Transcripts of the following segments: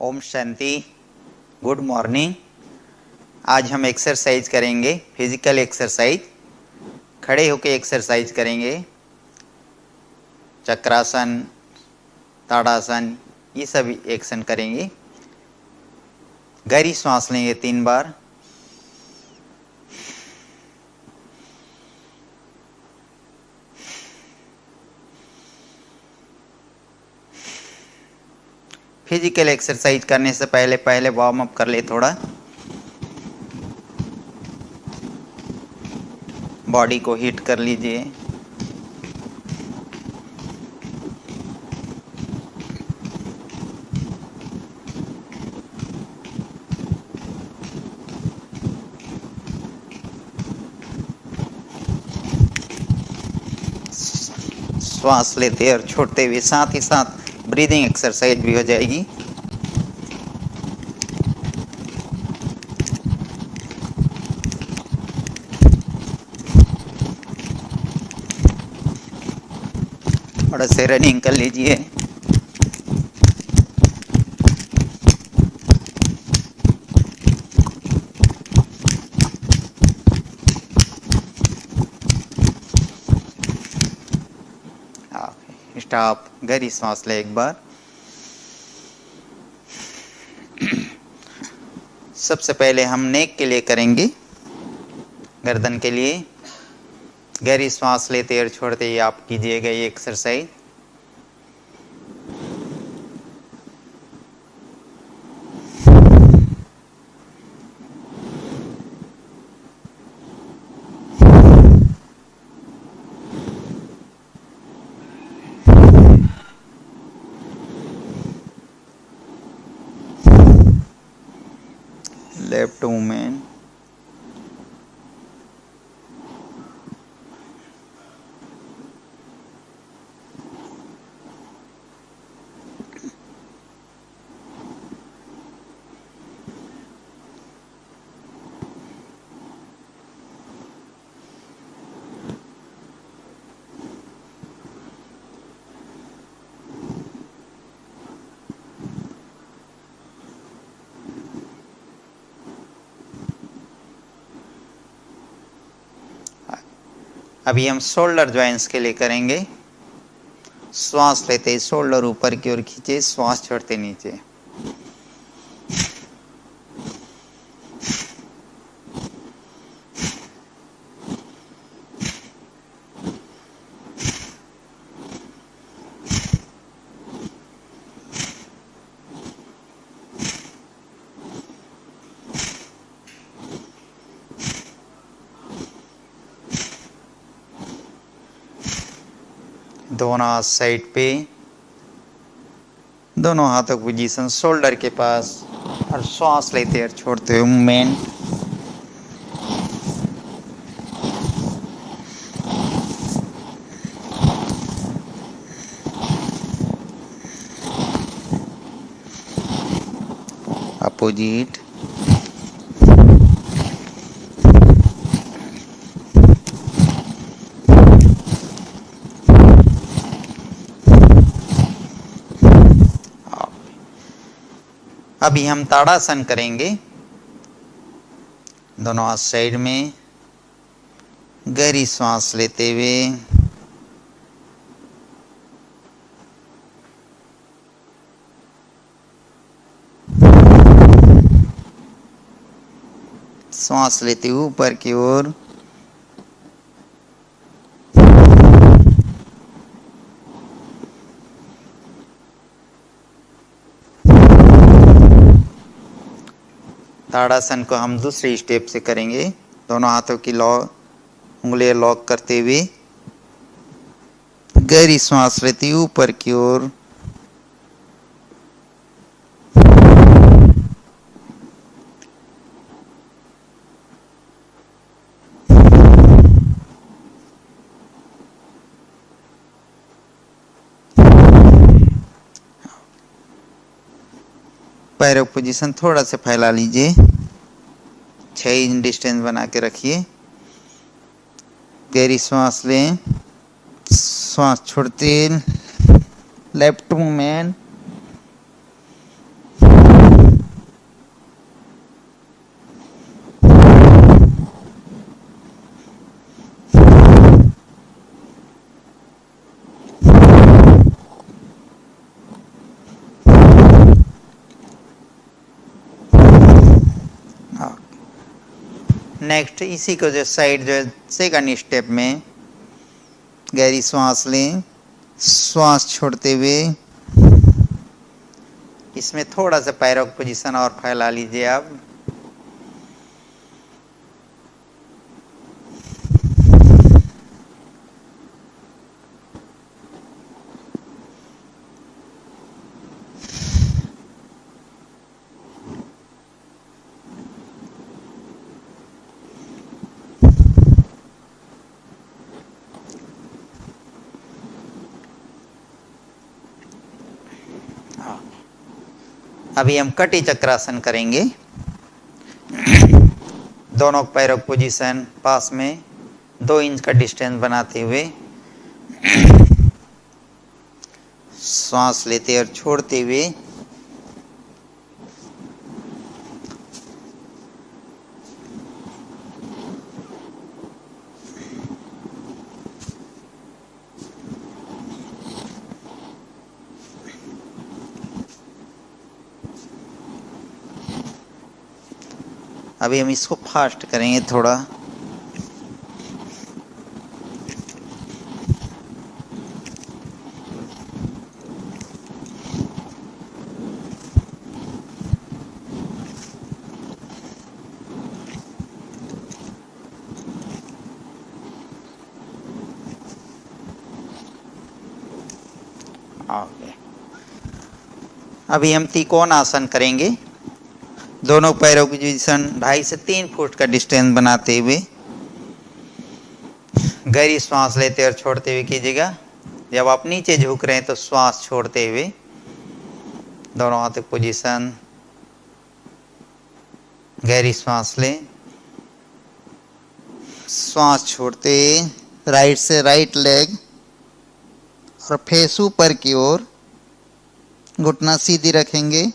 Om Shanti. Good morning. आज हम exercise करेंगे, फिजिकल एक्सरसाइज। खड़े होकर एक्सरसाइज करेंगे। चक्रासन, ताड़ासन, ये सभी एक्शन करेंगे। गहरी सांस लेंगे 3 बार। फिजिकल एक्सरसाइज करने से पहले वार्म अप कर ले थोड़ा। बॉडी को हीट कर लीजिए। श्वास लेते और छोड़ते हुए साथ ही साथ ब्रीदिंग एक्सरसाइज भी हो जाएगी। थोड़ा से रनिंग कर लीजिए। स्टॉप। गहरी सांस ले एक बार। सबसे पहले हम नेक के लिए करेंगे, गर्दन के लिए। गहरी सांस लेते और छोड़ते ही आप कीजिएगा ये एक्सरसाइज। Left movement. अभी हम शोल्डर जॉइंट्स के लिए करेंगे। श्वास लेते शोल्डर ऊपर की ओर खींचे, श्वास छोड़ते नीचे। दोनों हाथ साइड पे, दोनों हाथों की पोजीशन शोल्डर के पास, और श्वास लेते और छोड़ते हुए मूवमेंट। अपोजिट। अभी हम ताड़ासन करेंगे। दोनों हाथ साइड में, गहरी सांस लेते हुए सांस लेते ऊपर की ओर। ताड़ासन को हम दूसरे स्टेप से करेंगे। दोनों हाथों की उंगलियां लॉक करते हुए गहरी सांस लेती ऊपर की ओर। पैरों पोजीशन थोड़ा सा फैला लीजिए। 6 इंच डिस्टेंस बना के रखिए। गहरी सांस लें, श्वास छोड़ते लेफ्ट मूवमेंट। नेक्स्ट इसी को जो साइड जो सेकंड स्टेप में गहरी सांस लें, श्वास छोड़ते हुए इसमें थोड़ा सा पैरों की पोजीशन और फैला लीजिए आप। अभी हम कटी चक्रासन करेंगे। दोनों पैरों की पोजीशन पास में 2 इंच का डिस्टेंस बनाते हुए सांस लेते और छोड़ते हुए अभी हम इसको फास्ट करेंगे थोड़ा। अभी हम त्रिकोण आसन करेंगे। दोनों पैरों की पोजीशन 2.5 से 3 फुट का डिस्टेंस बनाते हुए गहरी श्वास लेते और छोड़ते हुए कीजिएगा। जब आप नीचे झुक रहे हैं तो श्वास छोड़ते हुए दोनों हाथों की पोजीशन, गहरी श्वास लें, श्वास छोड़ते राइट से राइट लेग और फेस ऊपर की ओर, घुटना सीधी रखेंगे।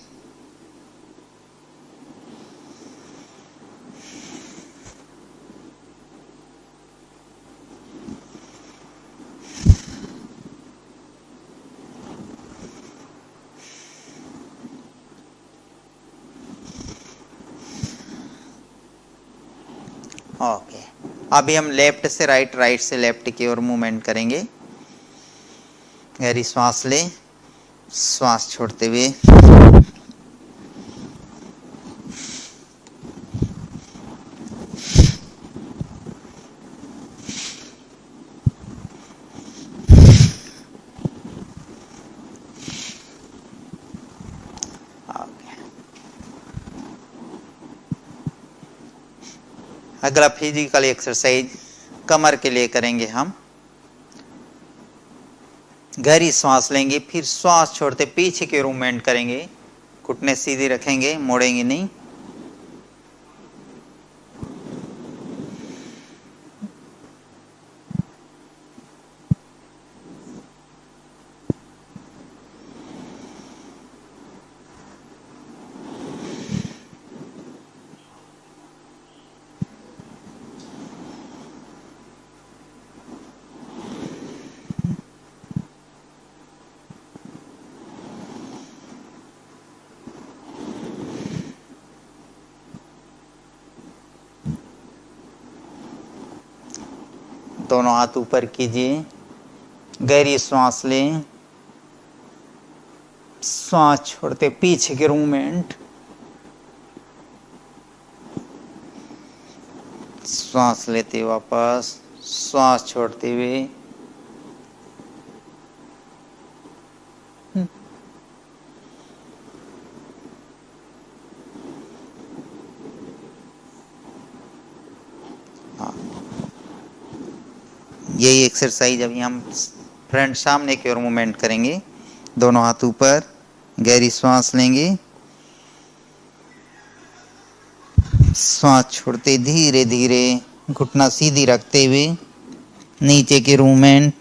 ओके, अभी हम लेफ्ट से राइट, राइट से लेफ्ट की ओर मूवमेंट करेंगे। गहरी श्वास लें, श्वास छोड़ते हुए अगला फिजिकल एक्सरसाइज कमर के लिए करेंगे हम। गहरी सांस लेंगे, फिर श्वास छोड़ते पीछे की ओर मूवमेंट करेंगे। घुटने सीधी रखेंगे, मोड़ेंगे नहीं। दोनों हाथ ऊपर कीजिए, गहरी सांस लें, सांस छोड़ते पीछे की मूवमेंट, सांस लेते वापस, सांस छोड़ते हुए यही एक्सरसाइज अभी हम फ्रंट सामने की ओर मूवमेंट करेंगे। दोनों हाथ ऊपर, गहरी सांस लेंगे, सांस छोड़ते धीरे धीरे घुटना सीधी रखते हुए नीचे की मूवमेंट,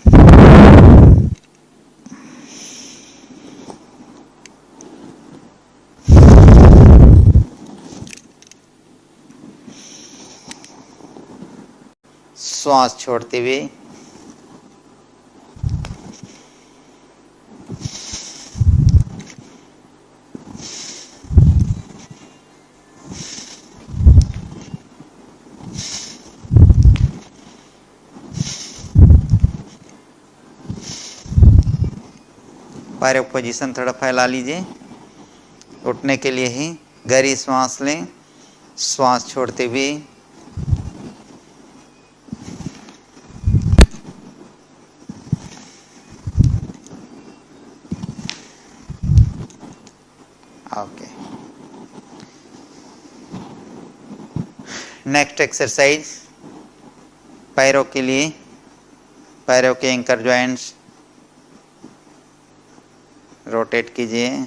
श्वास छोड़ते हुए पैरों की पोजीशन थोड़ा फैला लीजिए। उठने के लिए ही गहरी सांस लें, श्वास छोड़ते हुए ओके। नेक्स्ट एक्सरसाइज पैरों के लिए, पैरों के एंकर जॉइंट्स रोटेट कीजिए।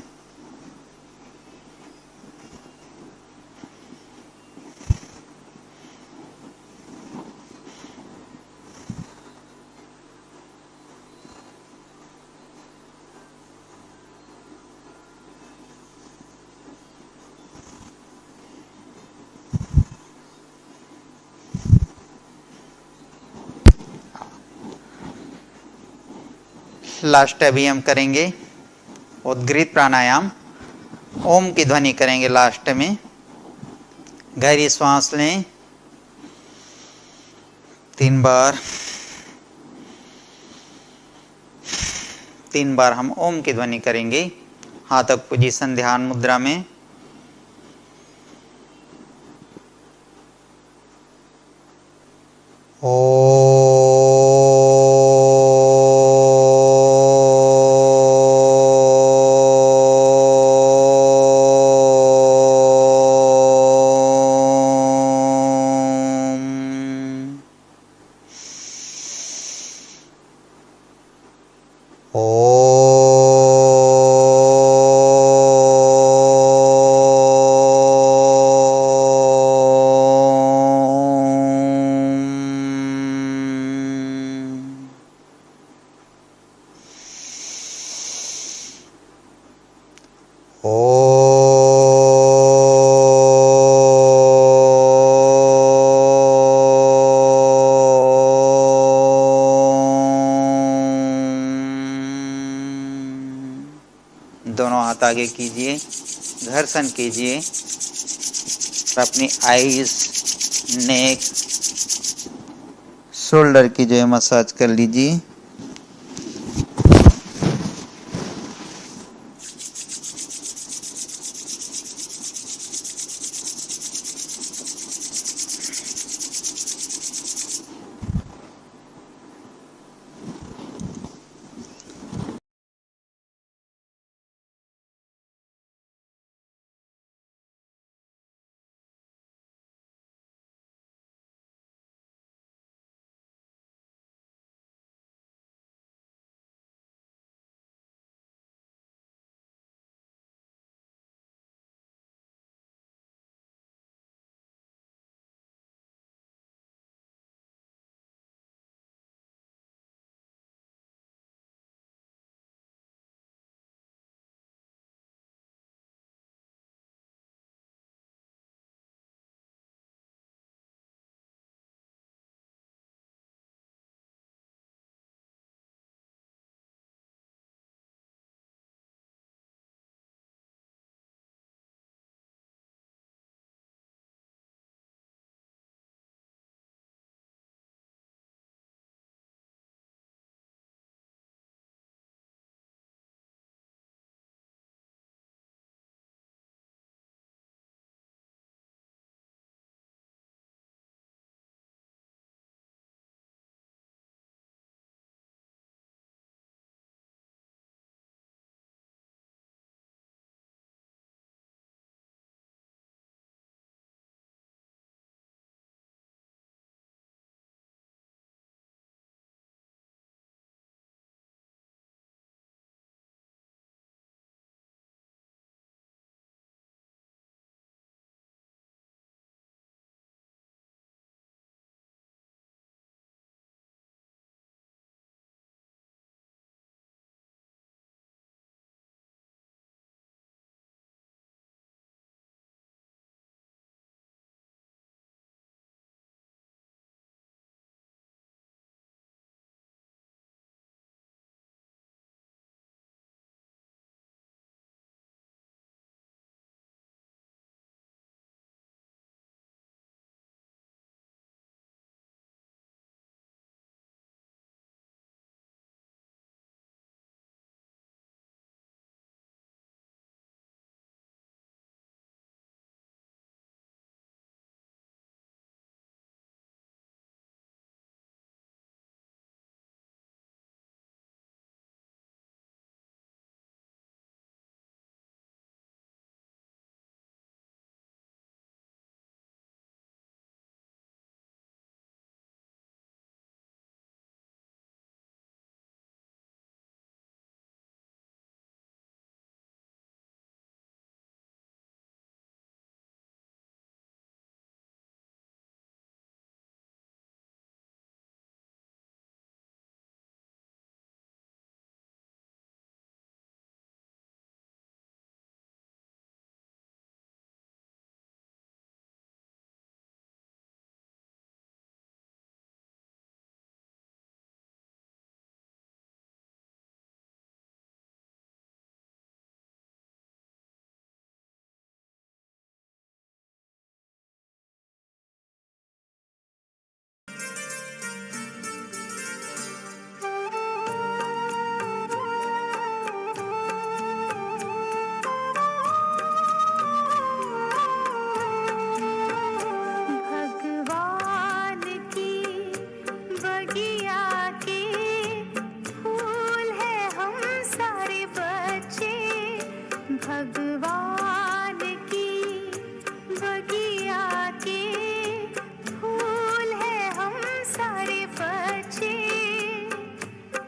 लास्ट अभी हम करेंगे उद्गीत प्राणायाम। ओम की ध्वनि करेंगे लास्ट में। गहरी श्वास लें 3 बार। 3 बार हम ओम की ध्वनि करेंगे। हाथों की पोजीशन ध्यान मुद्रा में। ओ दोनों हाथ आगे कीजिए, घर्षण कीजिए, अपनी आईज, नेक, शोल्डर की जो है मसाज कर लीजिए।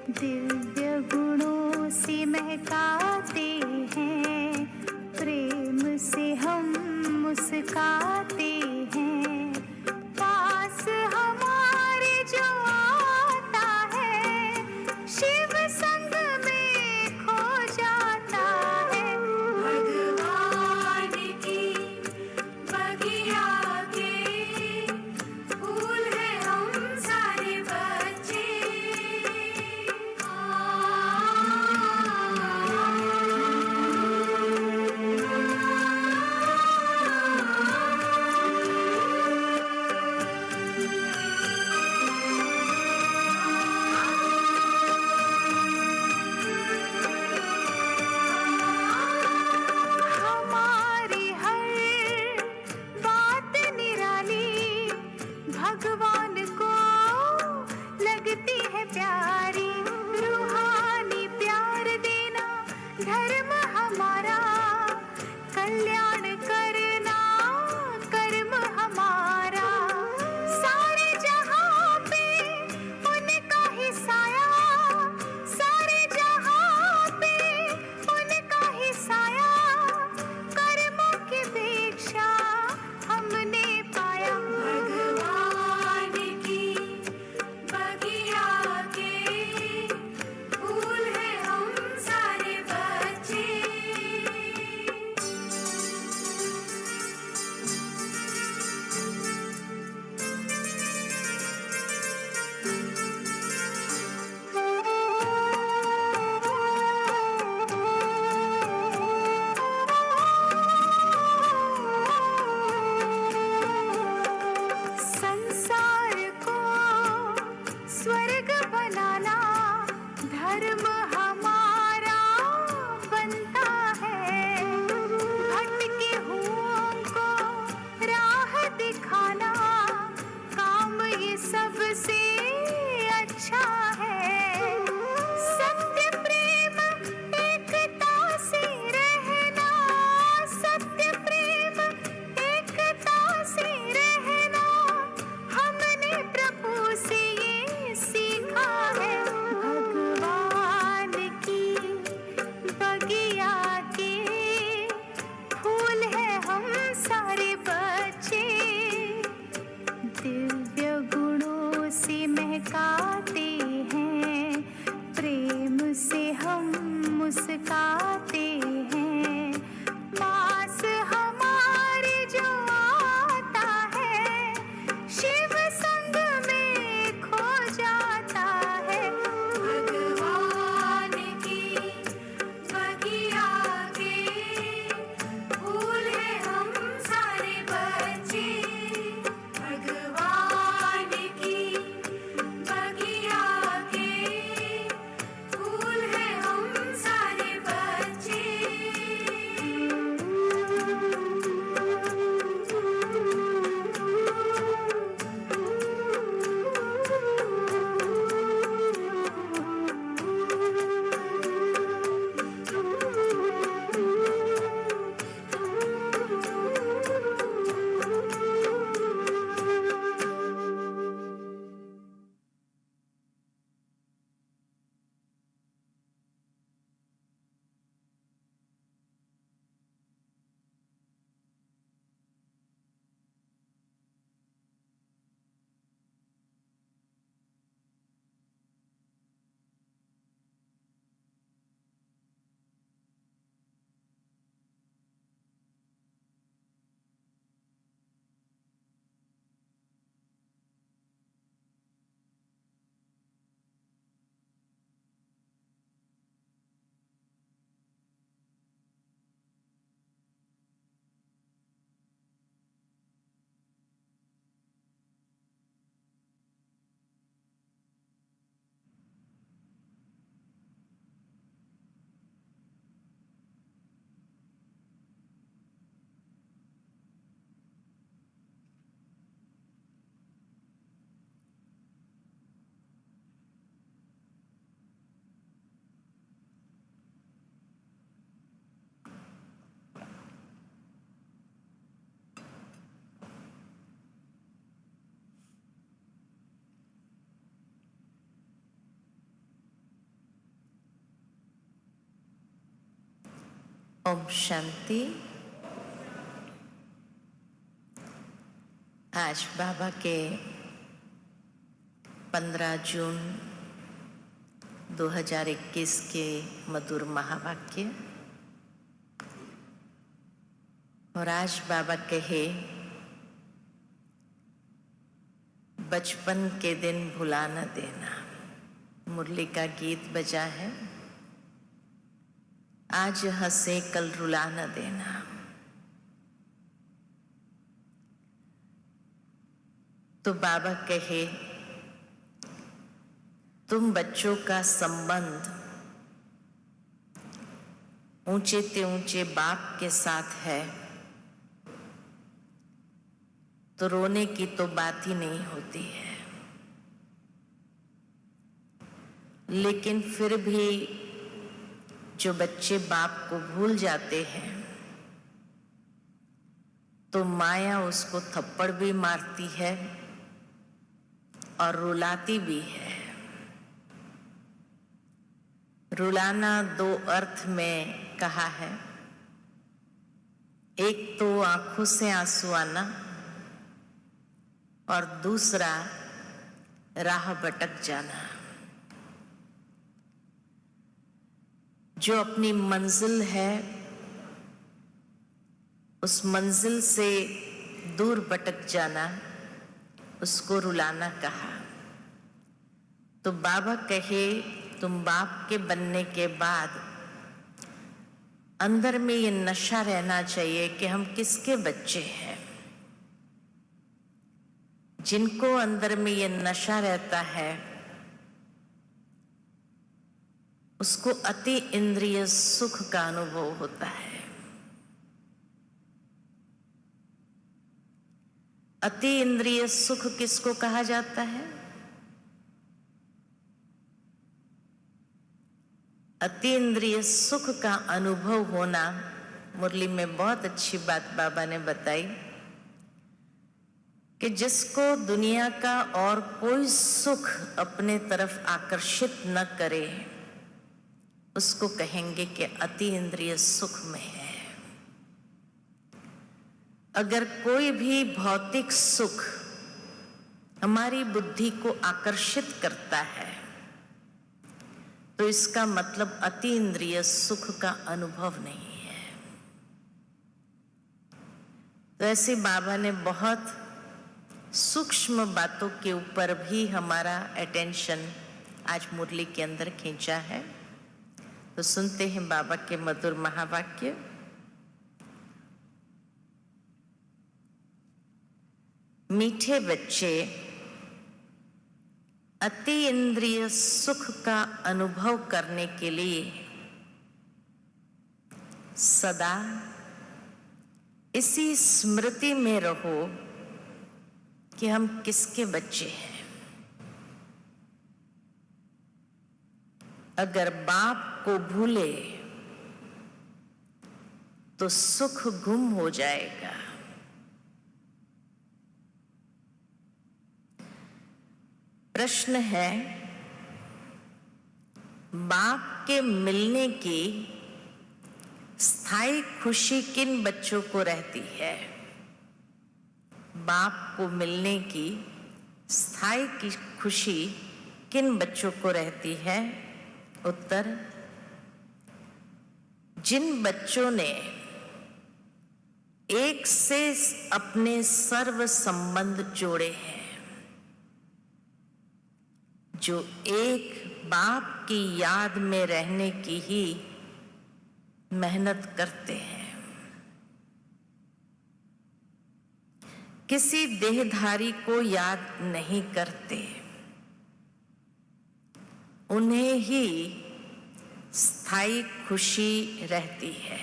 दिव्य गुणों से महकाते हैं, प्रेम से हम मुस्काते हैं। पास हमारे जो आता है, शिव संग में खो जाता है। भगवान की बगिया के फूल हैं हम सारे बच्चे। ओम शांति। आज बाबा के 15 जून 2021 के मधुर महावाक्य। और आज बाबा कहे, बचपन के दिन भुला न देना। मुरली का गीत बजा है, आज हंसे कल रुला न देना। तो बाबा कहे, तुम बच्चों का संबंध ऊंचे ते ऊंचे बाप के साथ है तो रोने की तो बात ही नहीं होती है। लेकिन फिर भी जो बच्चे बाप को भूल जाते हैं तो माया उसको थप्पड़ भी मारती है और रुलाती भी है। रुलाना 2 अर्थ में कहा है। एक तो आंखों से आंसू आना और दूसरा राह भटक जाना। जो अपनी मंजिल है उस मंजिल से दूर भटक जाना, उसको रुलाना कहा। तो बाबा कहे, तुम बाप के बनने के बाद अंदर में ये नशा रहना चाहिए कि हम किसके बच्चे हैं। जिनको अंदर में ये नशा रहता है उसको अति इंद्रिय सुख का अनुभव होता है। अति इंद्रिय सुख किसको कहा जाता है? अति इंद्रिय सुख का अनुभव होना, मुरली में बहुत अच्छी बात बाबा ने बताई कि जिसको दुनिया का और कोई सुख अपने तरफ आकर्षित न करे उसको कहेंगे कि अति इंद्रिय सुख में है। अगर कोई भी भौतिक सुख हमारी बुद्धि को आकर्षित करता है तो इसका मतलब अति इंद्रिय सुख का अनुभव नहीं है। तो ऐसे बाबा ने बहुत सूक्ष्म बातों के ऊपर भी हमारा अटेंशन आज मुरली के अंदर खींचा है। तो सुनते हैं बाबा के मधुर महावाक्य। मीठे बच्चे अति इंद्रिय सुख का अनुभव करने के लिए सदा इसी स्मृति में रहो कि हम किसके बच्चे हैं। अगर बाप को भूले तो सुख गुम हो जाएगा। प्रश्न है, बाप के मिलने की स्थायी खुशी किन बच्चों को रहती है? बाप को मिलने की स्थायी की खुशी किन बच्चों को रहती है? उत्तर, जिन बच्चों ने एक से अपने सर्व संबंध जोड़े हैं, जो एक बाप की याद में रहने की ही मेहनत करते हैं, किसी देहधारी को याद नहीं करते, उन्हें ही स्थायी खुशी रहती है।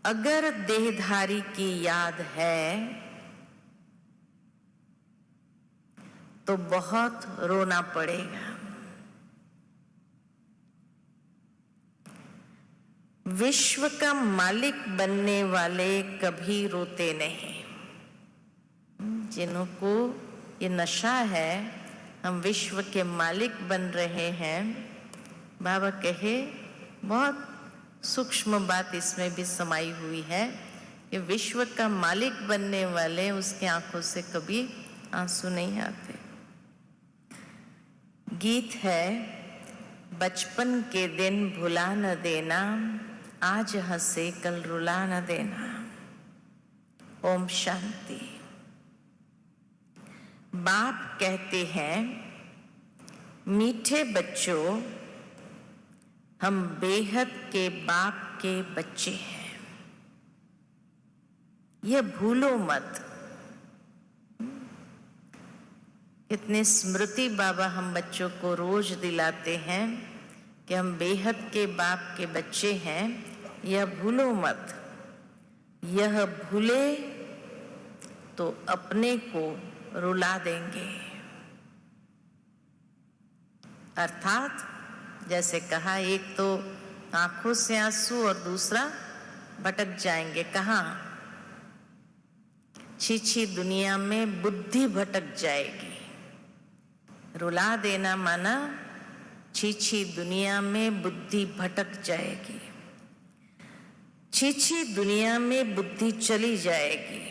अगर देहधारी की याद है तो बहुत रोना पड़ेगा। विश्व का मालिक बनने वाले कभी रोते नहीं। जिनको ये नशा है, हम विश्व के मालिक बन रहे हैं, बाबा कहे बहुत सूक्ष्म बात इसमें भी समाई हुई है कि विश्व का मालिक बनने वाले उसके आंखों से कभी आंसू नहीं आते। गीत है, बचपन के दिन भुला न देना, आज हंसे कल रुला न देना। ओम शांति। बाप कहते हैं, मीठे बच्चों, हम बेहद के बाप के बच्चे हैं, यह भूलो मत। कितने स्मृति बाबा हम बच्चों को रोज दिलाते हैं कि हम बेहद के बाप के बच्चे हैं, यह भूलो मत। यह भूले तो अपने को रुला देंगे। अर्थात जैसे कहा, एक तो आंखों से आंसू और दूसरा भटक जाएंगे। कहाँ? छीछी दुनिया में बुद्धि भटक जाएगी। रुला देना माना छीछी दुनिया में बुद्धि भटक जाएगी, छीछी दुनिया में बुद्धि चली जाएगी।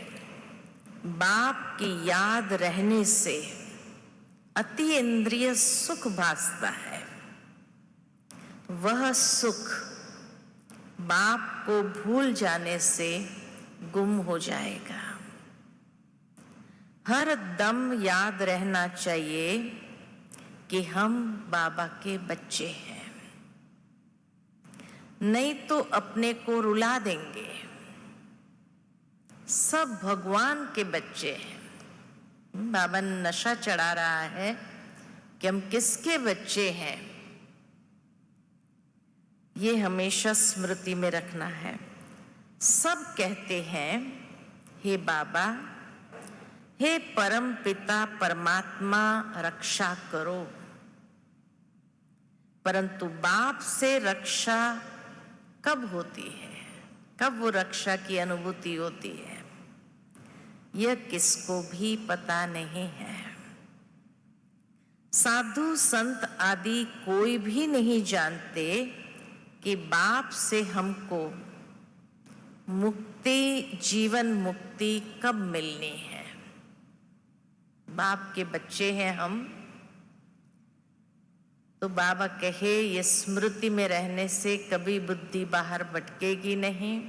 बाप की याद रहने से अति इंद्रिय सुख भासता है। वह सुख बाप को भूल जाने से गुम हो जाएगा। हर दम याद रहना चाहिए कि हम बाबा के बच्चे हैं, नहीं तो अपने को रुला देंगे। सब भगवान के बच्चे हैं। बाबा नशा चढ़ा रहा है कि हम किसके बच्चे हैं, ये हमेशा स्मृति में रखना है। सब कहते हैं, हे बाबा, हे परम पिता परमात्मा, रक्षा करो। परंतु बाप से रक्षा कब होती है, कब वो रक्षा की अनुभूति होती है, यह किसको भी पता नहीं है। साधु संत आदि कोई भी नहीं जानते कि बाप से हमको मुक्ति, जीवन मुक्ति कब मिलनी है। बाप के बच्चे हैं हम, तो बाबा कहे ये स्मृति में रहने से कभी बुद्धि बाहर भटकेगी नहीं।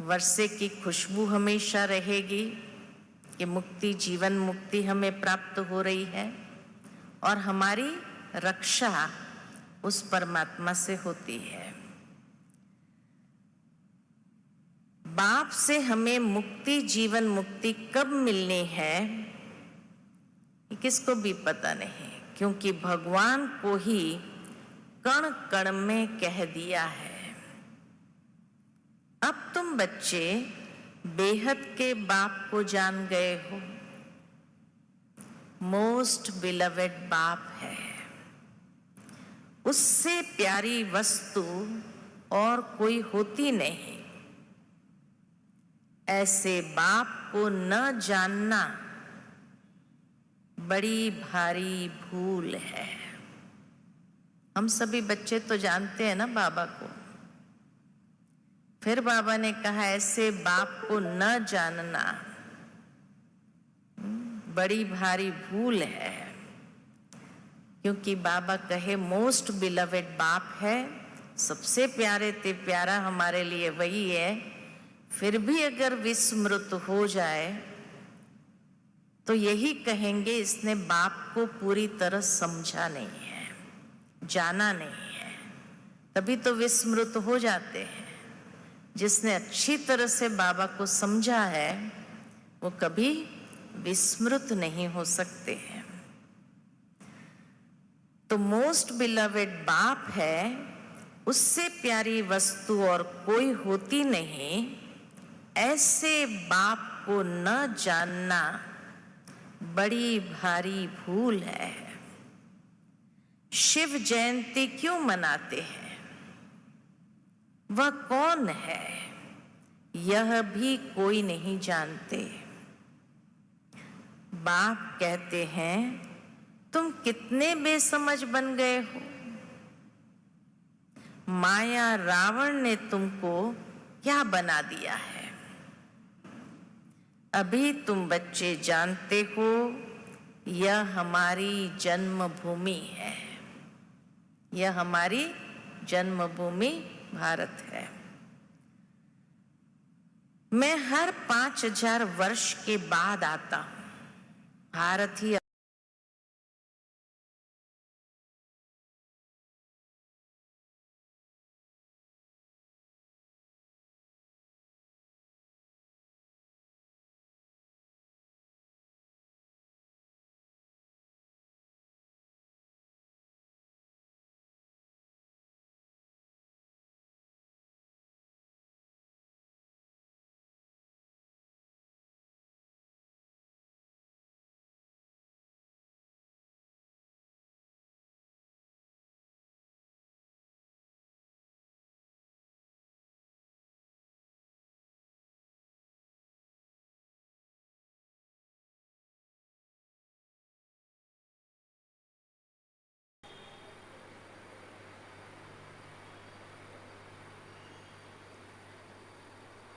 वर्षे की खुशबू हमेशा रहेगी कि मुक्ति, जीवन मुक्ति हमें प्राप्त हो रही है और हमारी रक्षा उस परमात्मा से होती है। बाप से हमें मुक्ति, जीवन मुक्ति कब मिलनी है, ये किसको भी पता नहीं, क्योंकि भगवान को ही कण कण में कह दिया है। अब तुम बच्चे बेहद के बाप को जान गए हो। मोस्ट बिलवेड बाप है, उससे प्यारी वस्तु और कोई होती नहीं। ऐसे बाप को न जानना बड़ी भारी भूल है। हम सभी बच्चे तो जानते हैं ना बाबा को। फिर बाबा ने कहा, ऐसे बाप को न जानना बड़ी भारी भूल है, क्योंकि बाबा कहे मोस्ट बिलवेड बाप है, सबसे प्यारे ते प्यारा हमारे लिए वही है। फिर भी अगर विस्मृत हो जाए तो यही कहेंगे, इसने बाप को पूरी तरह समझा नहीं है, जाना नहीं है, तभी तो विस्मृत हो जाते हैं। जिसने अच्छी तरह से बाबा को समझा है वो कभी विस्मृत नहीं हो सकते हैं। तो मोस्ट बिलवेड बाप है, उससे प्यारी वस्तु और कोई होती नहीं। ऐसे बाप को न जानना बड़ी भारी भूल है। शिव जयंती क्यों मनाते हैं, वह कौन है, यह भी कोई नहीं जानते। बाप कहते हैं, तुम कितने बेसमझ बन गए हो। माया रावण ने तुमको क्या बना दिया है। अभी तुम बच्चे जानते हो यह हमारी जन्मभूमि है, यह हमारी जन्मभूमि भारत है। मैं हर 5000 वर्ष के बाद आता हूं। भारत ही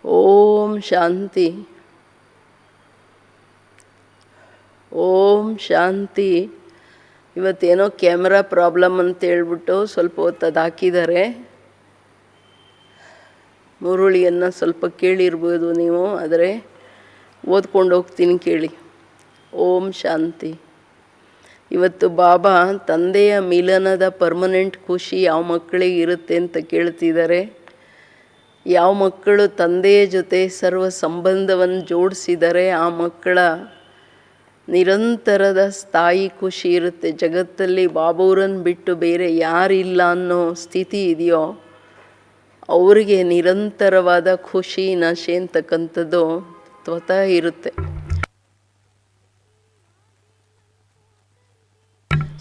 ಓಂ ಶಾಂತಿ. ಓಂ ಶಾಂತಿ. ಇವತ್ತೇನೋ ಕ್ಯಾಮ್ರಾ ಪ್ರಾಬ್ಲಮ್ ಅಂತ ಹೇಳ್ಬಿಟ್ಟು ಸ್ವಲ್ಪ ಹೊತ್ತು ಅದು ಹಾಕಿದ್ದಾರೆ. ಮುರುಳಿಯನ್ನು ಸ್ವಲ್ಪ ಕೇಳಿರ್ಬೋದು ನೀವು, ಆದರೆ ಓದ್ಕೊಂಡು ಹೋಗ್ತೀನಿ ಕೇಳಿ. ಓಂ ಶಾಂತಿ. ಇವತ್ತು ಬಾಬಾ ತಂದೆಯ ಮಿಲನದ ಪರ್ಮನೆಂಟ್ ಖುಷಿ ಯಾವ ಮಕ್ಕಳಿಗೆ ಇರುತ್ತೆ ಅಂತ ಕೇಳ್ತಿದ್ದಾರೆ. ಯಾವ ಮಕ್ಕಳು ತಂದೆಯ ಜೊತೆ ಸರ್ವ ಸಂಬಂಧವನ್ನು ಜೋಡಿಸಿದರೆ ಆ ಮಕ್ಕಳ ನಿರಂತರದ ಸ್ಥಾಯಿ ಖುಷಿ ಇರುತ್ತೆ. ಜಗತ್ತಲ್ಲಿ ಬಾಬೂರನ್ನು ಬಿಟ್ಟು ಬೇರೆ ಯಾರಿಲ್ಲ ಅನ್ನೋ ಸ್ಥಿತಿ ಇದೆಯೋ ಅವರಿಗೆ ನಿರಂತರವಾದ ಖುಷಿ ನಶೆ ಅಂತಕ್ಕಂಥದ್ದು ಸ್ವತಃ ಇರುತ್ತೆ.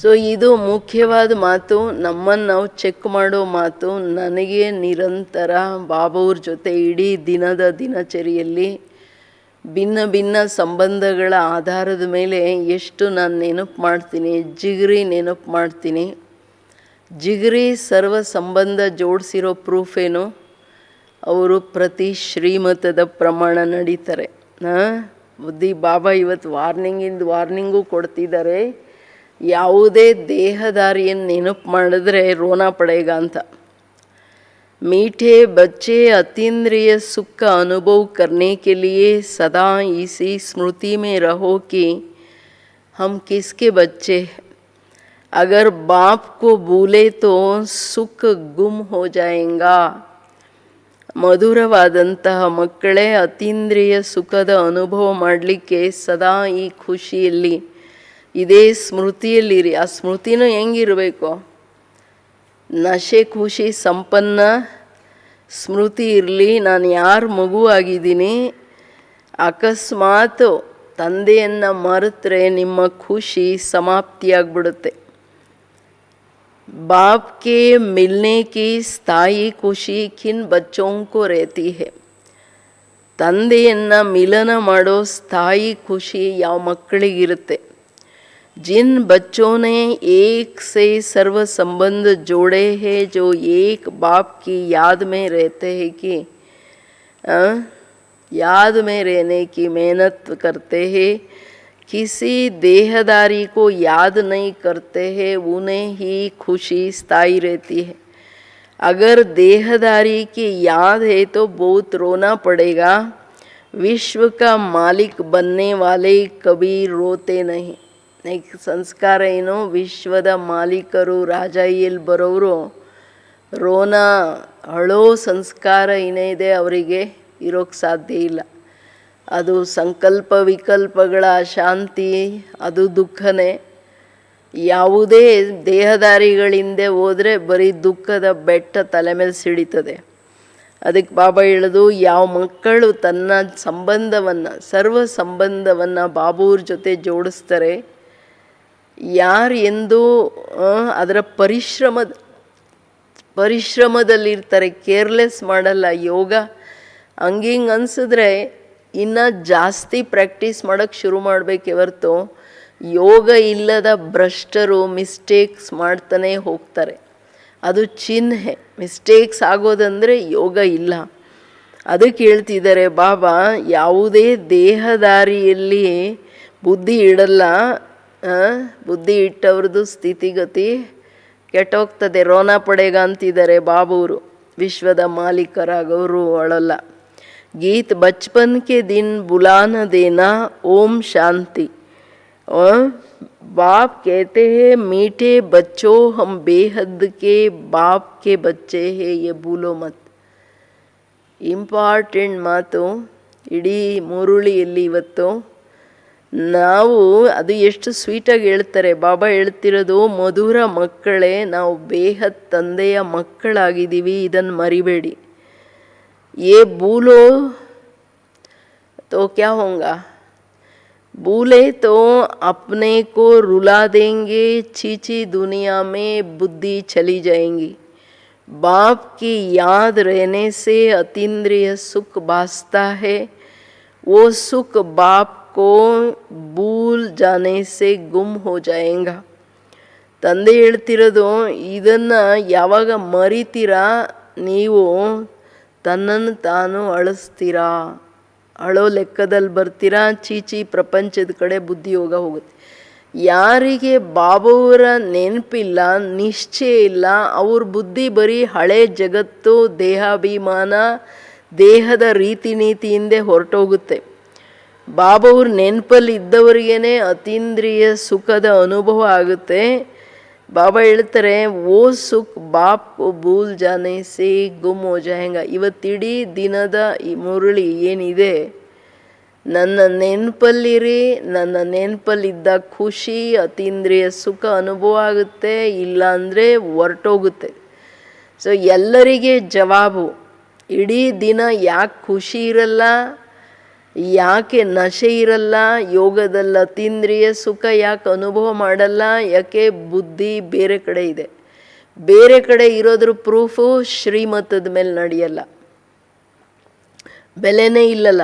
ಸೊ ಇದು ಮುಖ್ಯವಾದ ಮಾತು, ನಮ್ಮನ್ನು ನಾವು ಚೆಕ್ ಮಾಡೋ ಮಾತು. ನನಗೆ ನಿರಂತರ ಬಾಬಾವ್ರ ಜೊತೆ ಇಡೀ ದಿನದ ದಿನಚರಿಯಲ್ಲಿ ಭಿನ್ನ ಭಿನ್ನ ಸಂಬಂಧಗಳ ಆಧಾರದ ಮೇಲೆ ಎಷ್ಟು ನಾನು ನೆನಪು ಮಾಡ್ತೀನಿ, ಜಿಗರಿ ನೆನಪು ಮಾಡ್ತೀನಿ. ಜಿಗರಿ ಸರ್ವ ಸಂಬಂಧ ಜೋಡಿಸಿರೋ ಪ್ರೂಫ್ ಏನು? ಅವರು ಪ್ರತಿ ಶ್ರೀಮತದ ಪ್ರಮಾಣ ನಡೀತಾರೆ. ಬುದ್ಧಿ ಬಾಬಾ ಇವತ್ತು ವಾರ್ನಿಂಗು ಕೊಡ್ತಿದ್ದಾರೆ. ಯಾವುದೇ ದೇಹದಾರಿಯನ್ನು ನೆನಪು ಮಾಡಿದ್ರೆ ರೋನ ಪಡೇಗ ಅಂತ. मीठे बच्चे अतीन्द्रिय सुख का अनुभव करने के लिए सदा इसी स्मृति में रहो कि हम किसके बच्चे हैं. अगर बाप को भूले तो सुख गुम हो जाएगा. ಮಧುರವಾದಂತಹ ಮಕ್ಕಳೇ, ಅತೀಂದ್ರಿಯ ಸುಖದ ಅನುಭವ ಮಾಡಲಿಕ್ಕೆ ಸದಾ ಈ ಖುಷಿಯಲ್ಲಿ ಇದೇ ಸ್ಮೃತಿಯಲ್ಲಿರಿ. ಆ ಸ್ಮೃತಿನೂ ಹೆಂಗಿರಬೇಕು? ನಶೆ ಖುಷಿ ಸಂಪನ್ನ ಸ್ಮೃತಿ ಇರಲಿ. ನಾನು ಯಾರ ಮಗುವಾಗಿದ್ದೀನಿ, ಅಕಸ್ಮಾತ್ ತಂದೆಯನ್ನು ಮರೆತರೆ ನಿಮ್ಮ ಖುಷಿ ಸಮಾಪ್ತಿಯಾಗ್ಬಿಡುತ್ತೆ. बाप के मिलने की स्थायी खुशी किन बच्चों को रहती है? ತಂದೆಯನ್ನು ಮಿಲನ ಮಾಡೋ ಸ್ಥಾಯಿ ಖುಷಿ ಯಾವ ಮಕ್ಕಳಿಗಿರುತ್ತೆ? जिन बच्चों ने एक से सर्व संबंध जोड़े हैं, जो एक बाप की याद में रहते हैं कि याद में रहने की मेहनत करते हैं, किसी देहदारी को याद नहीं करते हैं, उन्हें ही खुशी स्थायी रहती है. अगर देहदारी की याद है तो बहुत रोना पड़ेगा. विश्व का मालिक बनने वाले कभी रोते नहीं. ಸಂಸ್ಕಾರ ಏನು? ವಿಶ್ವದ ಮಾಲೀಕರು ರಾಜಾಯಿಯಲ್ಲಿ ಬರೋರು ರೋನ ಅಳೋ ಸಂಸ್ಕಾರ ಏನಿದೆ ಅವರಿಗೆ ಇರೋಕ್ಕೆ ಸಾಧ್ಯ ಇಲ್ಲ. ಅದು ಸಂಕಲ್ಪ ವಿಕಲ್ಪಗಳ ಅಶಾಂತಿ, ಅದು ದುಃಖನೇ. ಯಾವುದೇ ದೇಹದಾರಿಗಳಿಂದ ಹೋದರೆ ಬರೀ ದುಃಖದ ಬೆಟ್ಟ ತಲೆ ಮೇಲೆ ಸಿಡಿತದೆ. ಅದಕ್ಕೆ ಬಾಬಾ ಹೇಳೋದು, ಯಾವ ಮಕ್ಕಳು ತನ್ನ ಸಂಬಂಧವನ್ನು ಸರ್ವ ಸಂಬಂಧವನ್ನು ಬಾಬೂರ ಜೊತೆ ಜೋಡಿಸ್ತಾರೆ, ಯಾರು ಎಂದು ಅದರ ಪರಿಶ್ರಮದಲ್ಲಿರ್ತಾರೆ, ಕೇರ್ಲೆಸ್ ಮಾಡಲ್ಲ. ಯೋಗ ಹಂಗಿಂಗೆ ಅನಿಸಿದ್ರೆ ಇನ್ನು ಜಾಸ್ತಿ ಪ್ರಾಕ್ಟೀಸ್ ಮಾಡೋಕ್ಕೆ ಶುರು ಮಾಡಬೇಕೆ ಹೊರತು ಯೋಗ ಇಲ್ಲದ ಭ್ರಷ್ಟರು ಮಿಸ್ಟೇಕ್ಸ್ ಮಾಡ್ತಾನೆ ಹೋಗ್ತಾರೆ. ಅದು ಚಿಹ್ನೆ. ಮಿಸ್ಟೇಕ್ಸ್ ಆಗೋದಂದರೆ ಯೋಗ ಇಲ್ಲ. ಅದಕ್ಕೆ ಹೇಳ್ತಿದ್ದಾರೆ ಬಾಬಾ, ಯಾವುದೇ ದೇಹದಾರಿಯಲ್ಲಿ ಬುದ್ಧಿ ಇಡಲ್ಲ, ಬುದ್ಧಿ ಇಟ್ಟವ್ರದ್ದು ಸ್ಥಿತಿಗತಿ ಕೆಟ್ಟೋಗ್ತದೆ. ರೋನ ಪಡೆಗ ಅಂತಿದ್ದಾರೆ ಬಾಬೂರು, ವಿಶ್ವದ ಮಾಲೀಕರಾಗವರು ಅಳಲ್ಲ. ಗೀತ್ ಬಚ್ಪನ್ ಕೆ ದಿನ್ ಬುಲಾನ ದೇನಾ ಓಂ ಶಾಂತಿ. बाप कहते हैं मीठे बच्चों हम बेहद के बाप के बच्चे हैं, ये भूलो मत. ಇಂಪಾರ್ಟೆಂಟ್ ಮಾತು ಇಡೀ ಮುರುಳಿಯಲ್ಲಿ ಇವತ್ತು. ನಾವು ಅದು ಎಷ್ಟು ಸ್ವೀಟಾಗಿ ಹೇಳ್ತಾರೆ ಬಾಬಾ, ಹೇಳ್ತಿರೋದು ಮಧುರ ಮಕ್ಕಳೇ, ನಾವು ಬೇಹದ್ ತಂದೆಯ ಮಕ್ಕಳಾಗಿದ್ದೀವಿ, ಇದನ್ನು ಮರಿಬೇಡಿ. ಏ ಭೂಲೋ ತೋ ಕ್ಯಾ ಹೋಂಗಾ, भूले तो अपने को रुला देंगे, चीची दुनिया में बुद्धि चली जाएंगी. बाप की याद रहने से अतीन्द्रिय सुख भासता है, वो सुख बाप को भूल जाने से गुम हो जाएगा. ತಂದೆ ಹೇಳ್ತಿರೋದು ಇದನ್ನು ಯಾವಾಗ ಮರಿತೀರಾ ನೀವು ತನ್ನನ್ನು ತಾನು ಅಳಿಸ್ತೀರಾ, ಅಳೋ ಲೆಕ್ಕದಲ್ಲಿ ಬರ್ತೀರಾ, ಚೀಚಿ ಪ್ರಪಂಚದ ಕಡೆ ಬುದ್ಧಿಯೋಗ ಹೋಗುತ್ತೆ. ಯಾರಿಗೆ ಬಾಬಾವರ ನೆನಪಿಲ್ಲ, ನಿಶ್ಚಯ ಇಲ್ಲ, ಅವ್ರ ಬುದ್ಧಿ ಬರೀ ಹಳೆ ಜಗತ್ತು, ದೇಹಾಭಿಮಾನ, ದೇಹದ ರೀತಿ ನೀತಿಯಿಂದೆ ಹೊರಟೋಗುತ್ತೆ. ಬಾಬಾವ್ರ ನೆನಪಲ್ಲಿ ಇದ್ದವರಿಗೇ ಅತೀಂದ್ರಿಯ ಸುಖದ ಅನುಭವ ಆಗುತ್ತೆ. ಬಾಬಾ ಹೇಳ್ತಾರೆ ಓ ಸುಖ ಬಾಪ್ ಕೋ ಭೂಲ್ ಜಾನೆ ಸೇ ಗುಮ್ ಹೋ ಜಾಯೇಗಾ. ಇವತ್ತಿಡೀ ದಿನದ ಈ ಮುರುಳಿ ಏನಿದೆ, ನನ್ನ ನೆನಪಲ್ಲಿರಿ, ನನ್ನ ನೆನಪಲ್ಲಿದ್ದ ಖುಷಿ ಅತೀಂದ್ರಿಯ ಸುಖ ಅನುಭವ ಆಗುತ್ತೆ, ಇಲ್ಲ ಅಂದರೆ ಹೊರಟೋಗುತ್ತೆ. ಸೊ ಎಲ್ಲರಿಗೆ ಜವಾಬು, ಇಡೀ ದಿನ ಯಾಕೆ ಖುಷಿ ಇರಲ್ಲ, ಯಾಕೆ ನಶೆ ಇರಲ್ಲ, ಯೋಗದಲ್ಲಿ ಅತೀಂದ್ರಿಯ ಸುಖ ಯಾಕೆ ಅನುಭವ ಮಾಡಲ್ಲ, ಯಾಕೆ ಬುದ್ಧಿ ಬೇರೆ ಕಡೆ ಇದೆ. ಬೇರೆ ಕಡೆ ಇರೋದ್ರ ಪ್ರೂಫು ಶ್ರೀಮತದ ಮೇಲೆ ನಡೆಯಲ್ಲ, ಬೆಲೆನೇ ಇಲ್ಲಲ್ಲ.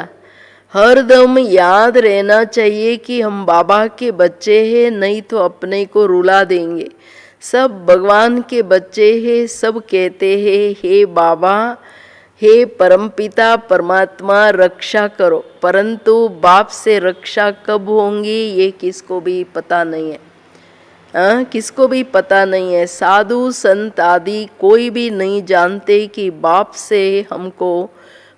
हरदम याद रहना चाहिए कि हम बाबा के बच्चे हैं, नहीं तो अपने को रुला देंगे. सब भगवान के बच्चे हैं, सब कहते हैं हे बाबा, हे परमपिता परमात्मा रक्षा करो, परंतु बाप से रक्षा कब होंगी ये किसको भी पता नहीं है. किसको भी पता नहीं है. साधु संत आदि कोई भी नहीं जानते कि बाप से हमको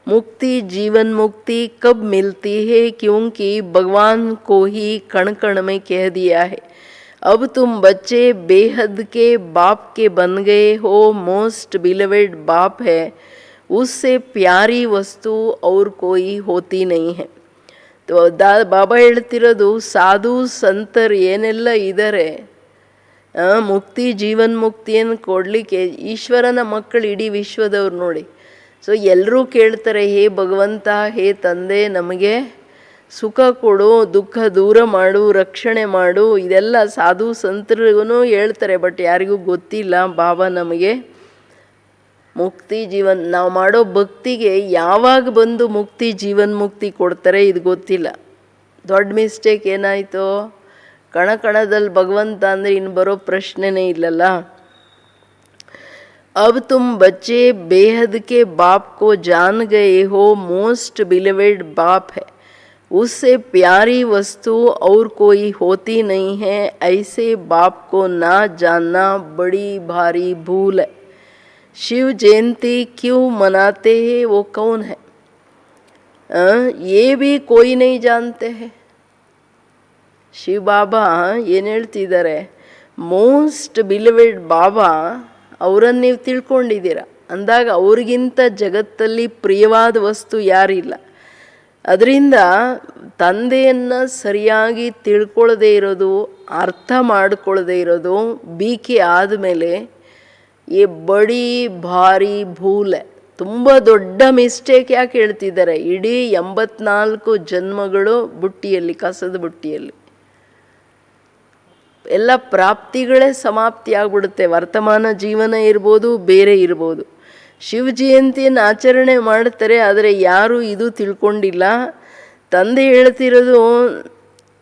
मुक्ति, जीवन मुक्ति कब मिलती है, क्योंकि भगवान को ही कण कण में कह दिया है अब तुम बच्चे बेहद के बाप के बन गए हो. मोस्ट बिलवेड बाप है, उससे प्यारी वस्तु और कोई होती नहीं है. तो ಬಾಬಾ ಹೇಳ್ತಿರೋದು ಸಾಧು ಸಂತರು ಏನೆಲ್ಲ ಇದ್ದಾರೆ, ಮುಕ್ತಿ ಜೀವನ್ ಮುಕ್ತಿಯನ್ನು ಕೊಡಲಿಕ್ಕೆ ಈಶ್ವರನ ಮಕ್ಕಳು ಇಡೀ ವಿಶ್ವದವ್ರು ನೋಡಿ. ಸೊ ಎಲ್ಲರೂ ಕೇಳ್ತಾರೆ ಹೇ ಭಗವಂತ, ಹೇ ತಂದೆ, ನಮಗೆ ಸುಖ ಕೊಡು, ದುಃಖ ದೂರ ಮಾಡು, ರಕ್ಷಣೆ ಮಾಡು. ಇದೆಲ್ಲ ಸಾಧು ಸಂತರಿಗೂ ಹೇಳ್ತಾರೆ, ಬಟ್ ಯಾರಿಗೂ ಗೊತ್ತಿಲ್ಲ ಬಾಬಾ ನಮಗೆ ಮುಕ್ತಿ ಜೀವನ್, ನಾವು ಮಾಡೋ ಭಕ್ತಿಗೆ ಯಾವಾಗ ಬಂದು ಮುಕ್ತಿ ಜೀವನ್ ಮುಕ್ತಿ ಕೊಡ್ತಾರೆ ಇದು ಗೊತ್ತಿಲ್ಲ. ದೊಡ್ಡ ಮಿಸ್ಟೇಕ್ ಏನಾಯಿತು, ಕಣ ಕಣದಲ್ಲಿ ಭಗವಂತ ಅಂದರೆ ಇನ್ನು ಬರೋ ಪ್ರಶ್ನೆನೇ ಇಲ್ಲಲ್ಲ. अब तुम बच्चे बेहद के बाप को जान गए हो, मोस्ट बिलवेड बाप है, उससे प्यारी वस्तु और कोई होती नहीं है. ऐसे बाप को ना जानना बड़ी भारी भूल है. शिव जयंती क्यों मनाते हैं, वो कौन है, ये भी कोई नहीं जानते हैं. ಶಿವ ಬಾಬಾ ಏನು ಹೇಳ್ತಿದ್ದಾರೆ, ಮೋಸ್ಟ್ ಬಿಲವೆಡ್ ಬಾಬಾ ಅವರನ್ನು ನೀವು ತಿಳ್ಕೊಂಡಿದ್ದೀರ ಅಂದಾಗ ಅವ್ರಿಗಿಂತ ಜಗತ್ತಲ್ಲಿ ಪ್ರಿಯವಾದ ವಸ್ತು ಯಾರಿಲ್ಲ. ಅದರಿಂದ ತಂದೆಯನ್ನು ಸರಿಯಾಗಿ ತಿಳ್ಕೊಳ್ಳದೇ ಇರೋದು, ಅರ್ಥ ಮಾಡಿಕೊಳ್ಳದೇ ಇರೋದು, ಬೀಕೆ ಆದಮೇಲೆ ಈ ಬಡಿ ಭಾರಿ ಭೂಲೆ, ತುಂಬ ದೊಡ್ಡ ಮಿಸ್ಟೇಕ್. ಯಾಕೆ ಹೇಳ್ತಿದ್ದಾರೆ, ಇಡೀ 84 ಜನ್ಮಗಳು ಬುಟ್ಟಿಯಲ್ಲಿ, ಕಸದ ಬುಟ್ಟಿಯಲ್ಲಿ ಎಲ್ಲ ಪ್ರಾಪ್ತಿಗಳೇ ಸಮಾಪ್ತಿ ಆಗ್ಬಿಡುತ್ತೆ. ವರ್ತಮಾನ ಜೀವನ ಇರ್ಬೋದು, ಬೇರೆ ಇರ್ಬೋದು. ಶಿವ ಜಯಂತಿಯನ್ನು ಆಚರಣೆ ಮಾಡ್ತಾರೆ, ಆದರೆ ಯಾರೂ ಇದು ತಿಳ್ಕೊಂಡಿಲ್ಲ. ತಂದೆ ಹೇಳ್ತಿರೋದು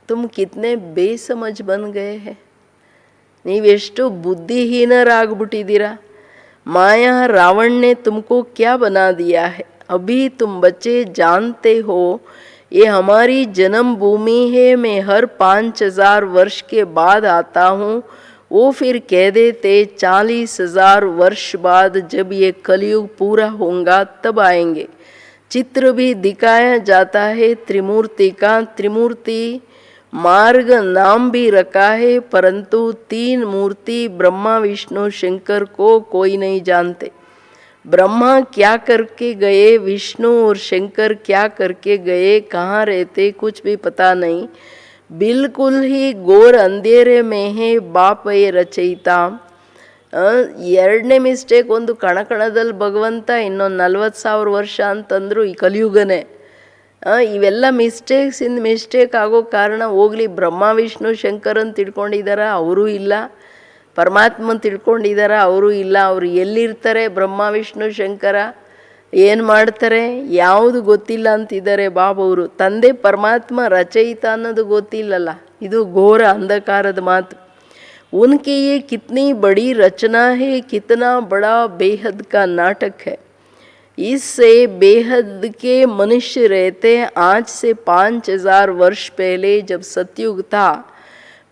ತುಮ್ ಕಿತ್ನೆ ಬೇಸಮಜ್ ಬನ್ ಗಯೇ ಹೇ, ನೀವೆಷ್ಟು ಬುದ್ಧಿಹೀನರಾಗ್ಬಿಟ್ಟಿದ್ದೀರಾ. माया रावण ने तुमको क्या बना दिया है? अभी तुम बच्चे जानते हो ये हमारी जन्मभूमि है, मैं हर 5000 वर्ष के बाद आता हूँ। वो फिर कह देते 40,000 वर्ष बाद जब ये कलयुग पूरा होगा तब आएंगे। चित्र भी दिखाया जाता है त्रिमूर्ति का। त्रिमूर्ति मार्ग नाम भी रखा है, परंतु 3 मूर्ति ब्रह्मा विष्णु शंकर को कोई नहीं जानते। ब्रह्मा क्या करके गए, विष्णु और शंकर क्या करके गए, कहाँ रहते, कुछ भी पता नहीं। बिल्कुल ही घोर अंधेरे में है बाप ये रಚಯಿತಾ। ಎರಡನೇ ಮಿಸ್ಟೇಕ್, ಒಂದು ಕಣಕಣದಲ್ಲಿ ಭಗವಂತ, ಇನ್ನೊಂದು 40,000 ವರ್ಷ ಅಂತಂದ್ರು ಈ ಕಲಿಯುಗನೇ. ಇವೆಲ್ಲ ಮಿಸ್ಟೇಕ್ ಆಗೋ ಕಾರಣ, ಹೋಗ್ಲಿ ಬ್ರಹ್ಮ ವಿಷ್ಣು ಶಂಕರನ್ ತಿಳ್ಕೊಂಡಿದ್ದಾರ, ಅವರೂ ಇಲ್ಲ. ಪರಮಾತ್ಮನ್ ತಿಳ್ಕೊಂಡಿದ್ದಾರ, ಅವರೂ ಇಲ್ಲ. ಅವರು ಎಲ್ಲಿರ್ತಾರೆ ಬ್ರಹ್ಮ ವಿಷ್ಣು ಶಂಕರ, ಏನು ಮಾಡ್ತಾರೆ, ಯಾವುದು ಗೊತ್ತಿಲ್ಲ ಅಂತಿದ್ದಾರೆ ಬಾಬವರು. ತಂದೆ ಪರಮಾತ್ಮ ರಚಯಿತ ಅನ್ನೋದು ಗೊತ್ತಿಲ್ಲಲ್ಲ, ಇದು ಘೋರ ಅಂಧಕಾರದ ಮಾತು. उनकी ये कितनी बड़ी रचना है, कितना बड़ा बेहद का नाटक है। इससे बेहद के मनुष्य रहते हैं। आज से 5000 वर्ष पहले जब सतयुग था,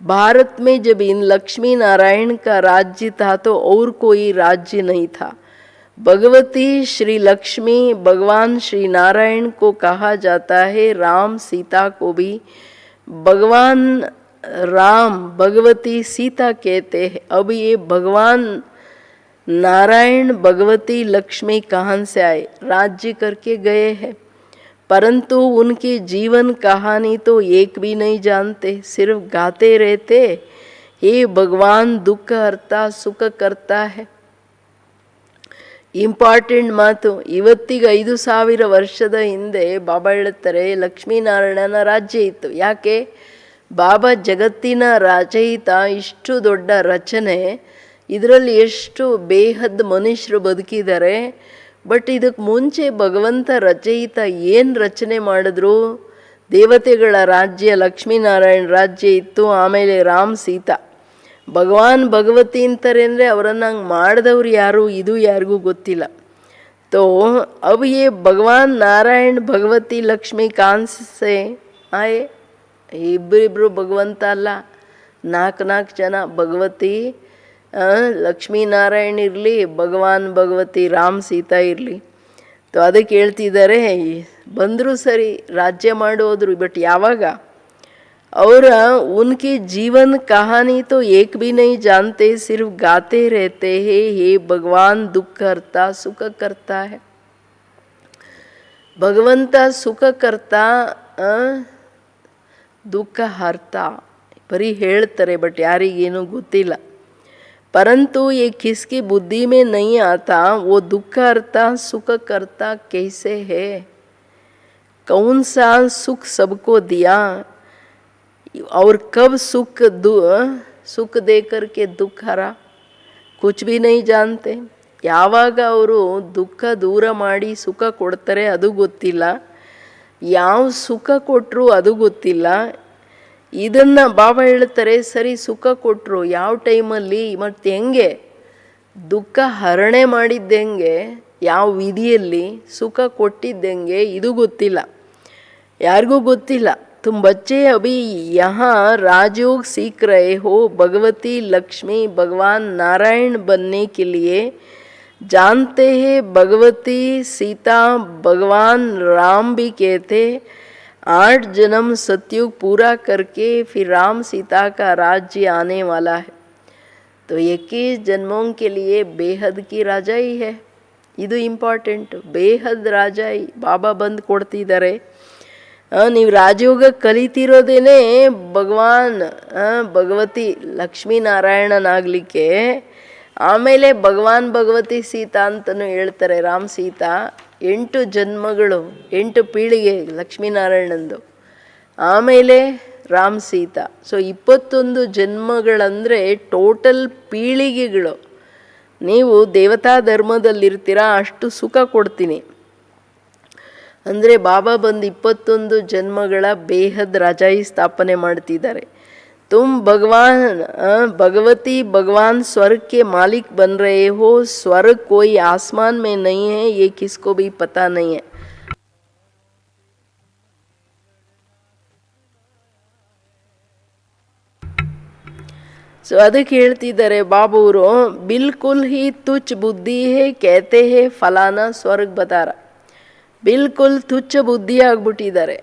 भारत में जब इन लक्ष्मी नारायण का राज्य था तो और कोई राज्य नहीं था। भगवती श्री लक्ष्मी भगवान श्री नारायण को कहा जाता है, राम सीता को भी भगवान राम भगवती सीता कहते हैं। अब ये भगवान नारायण भगवती लक्ष्मी कहाँ से आए, राज्य करके गए हैं, परंतु उनकी जीवन कहानी तो एक भी नहीं जानते, सिर्फ गाते रहते हे भगवान दुख हरता सुख करता है। ಇಂಪಾರ್ಟೆಂಟ್ ಮಾತು. ಇವತ್ತಿಗೆ 5,000 ವರ್ಷದ ಹಿಂದೆ ಬಾಬಾ ಹೇಳ್ತಾರೆ ಲಕ್ಷ್ಮೀನಾರಾಯಣನ ರಾಜ್ಯ ಇತ್ತು. ಯಾಕೆ? ಬಾಬಾ ಜಗತ್ತಿನ ರಚಯಿತ, ಇಷ್ಟು ದೊಡ್ಡ ರಚನೆ, ಇದರಲ್ಲಿ ಎಷ್ಟು ಬೇಹದ್ ಮನುಷ್ಯರು ಬದುಕಿದ್ದಾರೆ. ಬಟ್ ಇದಕ್ಕೆ ಮುಂಚೆ ಭಗವಂತ ರಚಯಿತ ಏನು ರಚನೆ ಮಾಡಿದ್ರು? ದೇವತೆಗಳ ರಾಜ್ಯ ಲಕ್ಷ್ಮೀನಾರಾಯಣ ರಾಜ್ಯ ಇತ್ತು. ಆಮೇಲೆ ರಾಮ್ ಸೀತಾ, ಭಗವಾನ್ ಭಗವತಿ ಅಂತಾರೆ ಅಂದರೆ ಅವರನ್ನು ಹಂಗೆ ಮಾಡಿದವ್ರು ಯಾರು, ಇದು ಯಾರಿಗೂ ಗೊತ್ತಿಲ್ಲ. ತೋ ಅಬ್ ಯೇ ಭಗವಾನ್ ನಾರಾಯಣ ಭಗವತಿ ಲಕ್ಷ್ಮೀ ಕಾನ್ಸೆ ಆಯೆ. ಇಬ್ಬರಿಬ್ಬರು ಭಗವಂತ ಅಲ್ಲ, 4 ಜನ ಭಗವತಿ ಲಕ್ಷ್ಮೀನಾರಾಯಣ ಇರಲಿ, ಭಗವಾನ್ ಭಗವತಿ ರಾಮ್ ಸೀತಾ ಇರಲಿ. ತೋ ಅದಕ್ಕೆ ಹೇಳ್ತಿದ್ದಾರೆ, ಬಂದರೂ ಸರಿ ರಾಜ್ಯ ಮಾಡೋದ್ರು, ಬಟ್ ಯಾವಾಗ? और उनकी जीवन कहानी तो एक भी नहीं जानते, सिर्फ गाते रहते हैं हे भगवान दुख हरता सुख करता है। भगवंत सुख करता दुख हरता बरी ಹೇಳ್ತಾರೆ, ಬಟ್ ಯಾರಿಗೇನು ಗೊತ್ತಿಲ್ಲ. परंतु ये किसकी बुद्धि में नहीं आता, वो दुख हरता सुख करता कैसे है? कौन सा सुख सबको दिया और कब सुख दे करके दुख हरा, कुछ भी नहीं जानते. ಯಾವಾಗ ಅವರು ದುಃಖ ದೂರ ಮಾಡಿ ಸುಖ ಕೊಡ್ತಾರೆ ಅದು ಗೊತ್ತಿಲ್ಲ, ಯಾವ ಸುಖ ಕೊಟ್ಟರು ಅದು ಗೊತ್ತಿಲ್ಲ. ಇದನ್ನು ಬಾಬಾ ಹೇಳ್ತಾರೆ, ಸರಿ ಸುಖ ಕೊಟ್ಟರು ಯಾವ ಟೈಮಲ್ಲಿ ಮತ್ತು ಹೆಂಗೆ, ದುಃಖ ಹರಣೆ ಮಾಡಿದ್ದೆಂಗೆ, ಯಾವ ವಿಧಿಯಲ್ಲಿ, ಸುಖ ಕೊಟ್ಟಿದ್ದೆಂಗೆ, ಇದು ಗೊತ್ತಿಲ್ಲ, ಯಾರಿಗೂ ಗೊತ್ತಿಲ್ಲ. तुम बच्चे अभी यहाँ राजयोग सीख रहे हो, भगवती लक्ष्मी भगवान नारायण बनने के लिए जानते हैं। भगवती सीता भगवान राम भी कहते 8 जन्म सतयुग पूरा करके फिर राम सीता का राज्य आने वाला है। तो 21 जन्मों के लिए बेहद की राजाई है, ಇದು ಇಂಪಾರ್ಟೆಂಟ್. ಬೇಹದ್ ರಾಜಾಯಿ ಬಾಬಾ ಬಂದು ಕೊಡ್ತಿದ್ದಾರೆ. ನೀವು ರಾಜಯೋಗ ಕಲಿತಿರೋದೇನೆ ಭಗವಾನ್ ಭಗವತಿ ಲಕ್ಷ್ಮೀನಾರಾಯಣನಾಗಲಿಕ್ಕೆ. ಆಮೇಲೆ ಭಗವಾನ್ ಭಗವತಿ ಸೀತಾ ಅಂತಲೂ ಹೇಳ್ತಾರೆ, ರಾಮ್ ಸೀತಾ. 8 ಜನ್ಮಗಳು, 8 ಪೀಳಿಗೆ ಲಕ್ಷ್ಮೀನಾರಾಯಣಂದು, ಆಮೇಲೆ ರಾಮ್ ಸೀತಾ. ಸೊ 21 ಜನ್ಮಗಳಂದರೆ ಟೋಟಲ್ ಪೀಳಿಗೆಗಳು. ನೀವು ದೇವತಾ ಧರ್ಮದಲ್ಲಿರ್ತೀರ, ಅಷ್ಟು ಸುಖ ಕೊಡ್ತೀನಿ ಅಂದರೆ ಬಾಬಾ ಬಂದು 21 ಜನ್ಮಗಳ ಬೇಹದ್ ರಾಜಾಯಿ ಸ್ಥಾಪನೆ ಮಾಡ್ತಿದ್ದಾರೆ. तुम भगवती भगवान स्वर्ग के मालिक बन रहे हो, स्वर्ग कोई आसमान में नहीं है, ये किसको भी पता नहीं है। ಸೊ ಅದಕ್ಕೆ ಹೇಳ್ತಿದ್ದಾರೆ ಬಾಬೂರು, ಬಿಲ್ಕುಲ್ ಹಿ ತುಚ್ಛ ಬುದ್ಧಿ ಹೇ कहते हैं ಫಲಾನಾ ಸ್ವರ್ಗ ಬತಾರ. ಬಿಲ್ಕುಲ್ ತುಚ್ಛ ಬುದ್ಧಿ ಆಗ್ಬಿಟ್ಟಿದ್ದಾರೆ.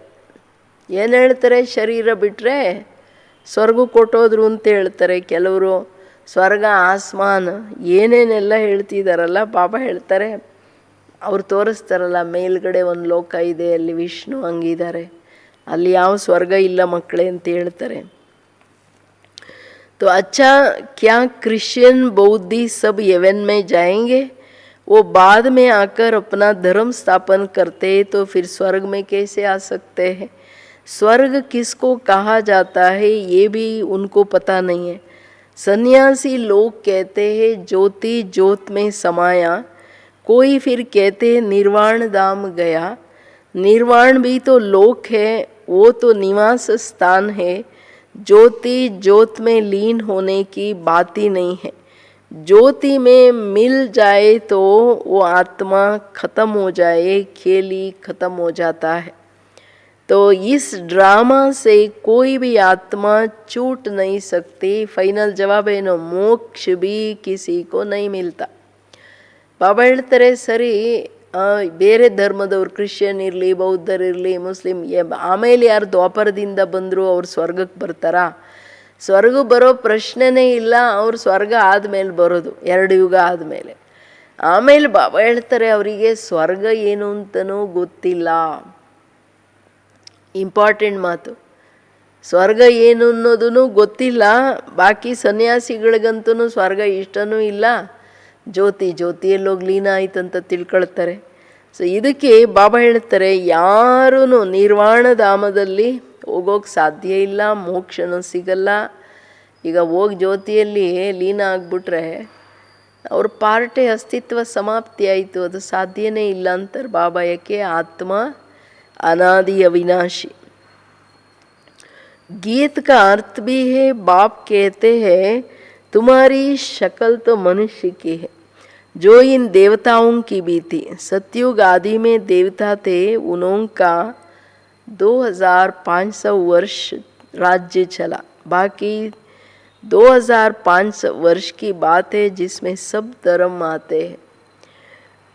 ಏನು ಹೇಳ್ತಾರೆ, ಶರೀರ ಬಿಟ್ಟರೆ ಸ್ವರ್ಗ ಕೊಟ್ಟೋದ್ರು ಅಂತ ಹೇಳ್ತಾರೆ ಕೆಲವರು. ಸ್ವರ್ಗ ಆಸ್ಮಾನ್ ಏನೇನೆಲ್ಲ ಹೇಳ್ತಿದ್ದಾರಲ್ಲ, ಬಾಬಾ ಹೇಳ್ತಾರೆ, ಅವ್ರು ತೋರಿಸ್ತಾರಲ್ಲ ಮೇಲ್ಗಡೆ ಒಂದು ಲೋಕ ಇದೆ, ಅಲ್ಲಿ ವಿಷ್ಣು ಹಂಗಿದ್ದಾರೆ, ಅಲ್ಲಿ ಯಾವ ಸ್ವರ್ಗ ಇಲ್ಲ ಮಕ್ಕಳೇ ಅಂತ ಹೇಳ್ತಾರೆ. तो अच्छा, क्या क्रिश्चियन बौद्धी सब यवन में जाएंगे? वो बाद में आकर अपना धर्म स्थापन करते तो फिर स्वर्ग में कैसे आ सकते हैं? स्वर्ग किसको कहा जाता है ये भी उनको पता नहीं है. सन्यासी लोग कहते हैं ज्योति ज्योत में समाया, कोई फिर कहते हैं निर्वाण धाम गया. निर्वाण भी तो लोक है, वो तो निवास स्थान है. ज्योति ज्योत में लीन होने की बात ही नहीं है. ज्योति में मिल जाए तो वो आत्मा खत्म हो जाए, खेल ही खत्म हो जाता है. तो इस ड्रामा से कोई भी आत्मा छूट नहीं सकती. फाइनल जवाब है ना, मोक्ष भी किसी को नहीं मिलता. ಬಾಬಾ ಹೇಳ್ತಾರೆ, ಸರಿ ಬೇರೆ ಧರ್ಮದವ್ರು, ಕ್ರಿಶ್ಚಿಯನ್ ಇರಲಿ, ಬೌದ್ಧರಿರಲಿ, ಮುಸ್ಲಿಂ, ಆಮೇಲೆ ಯಾರು ದ್ವಾಪರದಿಂದ ಬಂದರು ಅವ್ರು ಸ್ವರ್ಗಕ್ಕೆ ಬರ್ತಾರಾ? ಸ್ವರ್ಗ ಬರೋ ಪ್ರಶ್ನೆನೇ ಇಲ್ಲ. ಅವ್ರು ಸ್ವರ್ಗ ಆದಮೇಲೆ ಬರೋದು, 2 ಯುಗ ಆದಮೇಲೆ. ಆಮೇಲೆ ಬಾಬಾ ಹೇಳ್ತಾರೆ, ಅವರಿಗೆ ಸ್ವರ್ಗ ಏನು ಅಂತನೂ ಗೊತ್ತಿಲ್ಲ. ಇಂಪಾರ್ಟೆಂಟ್ ಮಾತು, ಸ್ವರ್ಗ ಏನು ಅನ್ನೋದೂ ಗೊತ್ತಿಲ್ಲ. ಬಾಕಿ ಸನ್ಯಾಸಿಗಳಿಗಂತೂ ಸ್ವರ್ಗ ಇಷ್ಟನೂ ಇಲ್ಲ. ಜ್ಯೋತಿಯಲ್ಲಿ ಹೋಗಿ ಲೀನ ಆಯ್ತಂತ ತಿಳ್ಕೊಳ್ತಾರೆ. ಸೊ ಇದಕ್ಕೆ ಬಾಬಾ ಹೇಳ್ತಾರೆ, ಯಾರೂ ನಿರ್ವಾಣಧಾಮದಲ್ಲಿ ಹೋಗೋಕ್ಕೆ ಸಾಧ್ಯ ಇಲ್ಲ, ಮೋಕ್ಷನೂ ಸಿಗಲ್ಲ. ಈಗ ಹೋಗಿ ಜ್ಯೋತಿಯಲ್ಲಿ ಲೀನ ಆಗಿಬಿಟ್ರೆ ಅವ್ರ ಪಾರ್ಟೇ ಅಸ್ತಿತ್ವ ಸಮಾಪ್ತಿ ಆಯಿತು, ಅದು ಸಾಧ್ಯನೇ ಇಲ್ಲ ಅಂತಾರೆ ಬಾಬಾ. ಯಾಕೆ? ಆತ್ಮ ಅನಾದಿ ಅವಿನಾಶಿ. गीत का अर्थ भी है, बाप कहते हैं तुम्हारी शक्ल तो मनुष्य की है, जो इन देवताओं की भी थी. सतयुग आदि में देवता थे, उनका 2500 वर्ष राज्य चला. बाकी 2500 वर्ष की बात है जिसमें सब धर्म आते हैं.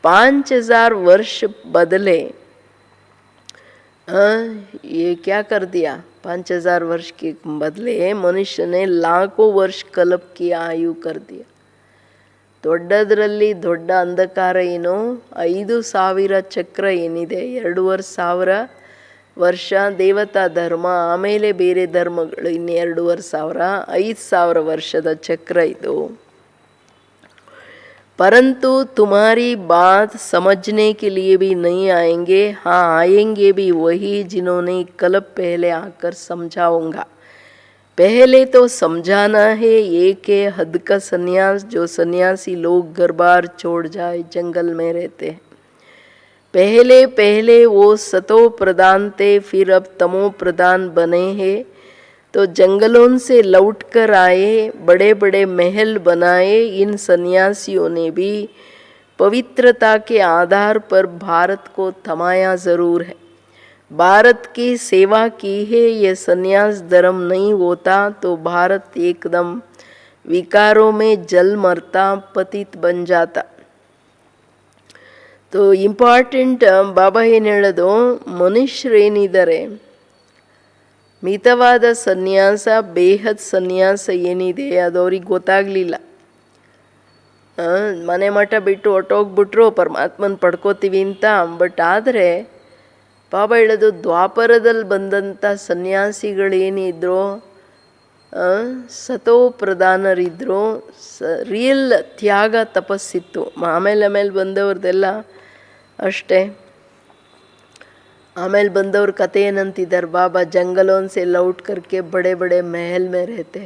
5000 वर्ष बदले. ये क्या कर दिया? 5000 वर्ष के बदले मनुष्य ने लाखों वर्ष कल्प की आयु कर दिया. ದೊಡ್ಡದರಲ್ಲಿ ದೊಡ್ಡ ಅಂಧಕಾರ ಏನು? 5000 ಚಕ್ರ ಏನಿದೆ, 2500 ವರ್ಷ ದೇವತಾ ಧರ್ಮ, ಆಮೇಲೆ ಬೇರೆ ಧರ್ಮಗಳು ಇನ್ನು 2500, 5000 ವರ್ಷದ ಚಕ್ರ ಇದು. परंतु तुम्हारी बात समझने के लिए भी नहीं आएंगे. हाँ, आएंगे भी वही जिन्होंने कल्प पहले आकर समझाऊंगा. पहले तो समझाना है एक है हद का सन्यास, जो सन्यासी लोग घर बार छोड़ जाए जंगल में रहते हैं. पहले वो सतो प्रधान थे, फिर अब तमो प्रधान बने हैं. तो जंगलों से लौट कर आए, बड़े बड़े महल बनाए. इन सन्यासियों ने भी पवित्रता के आधार पर भारत को थमाया ज़रूर है. भारत की सेवा की है. यह सन्यास धर्म नहीं होता तो भारत एकदम विकारों में जल मरता, पतित बन जाता. तो ಇಂಪಾರ್ಟೆಂಟ್ ಬಾಬಾ ಏನು ಹೇಳೋದು, ಮನುಷ್ಯರೇನಿದ್ದಾರೆ, ಮಿತವಾದ ಸನ್ಯಾಸ, ಬೇಹದ್ ಸನ್ಯಾಸ ಏನಿದೆ ಅದು ಅವ್ರಿಗೆ ಗೊತ್ತಾಗಲಿಲ್ಲ. ಮನೆ ಮಠ ಬಿಟ್ಟು ಹೊಟ್ಟೋಗ್ಬಿಟ್ರು ಪರಮಾತ್ಮನ ಪಡ್ಕೋತೀವಿ ಅಂತ. ಬಟ್ ಆದರೆ ಬಾಬಾ ಹೇಳೋದು, ದ್ವಾಪರದಲ್ಲಿ ಬಂದಂಥ ಸನ್ಯಾಸಿಗಳೇನಿದ್ರು ಸತೋ ಪ್ರಧಾನರಿದ್ದರು. ರಿಯಲ್ ತ್ಯಾಗ ತಪಸ್ಸಿತ್ತು. ಆಮೇಲೆ ಬಂದವ್ರದ್ದೆಲ್ಲ ಅಷ್ಟೇ. आमेल बंदवर कते ಏನಂತಿದ್ದಾರೆ ಬಾಬಾ, ಜಂಗಲೋನ್ से लौट करके बड़े बड़े महल में रहते.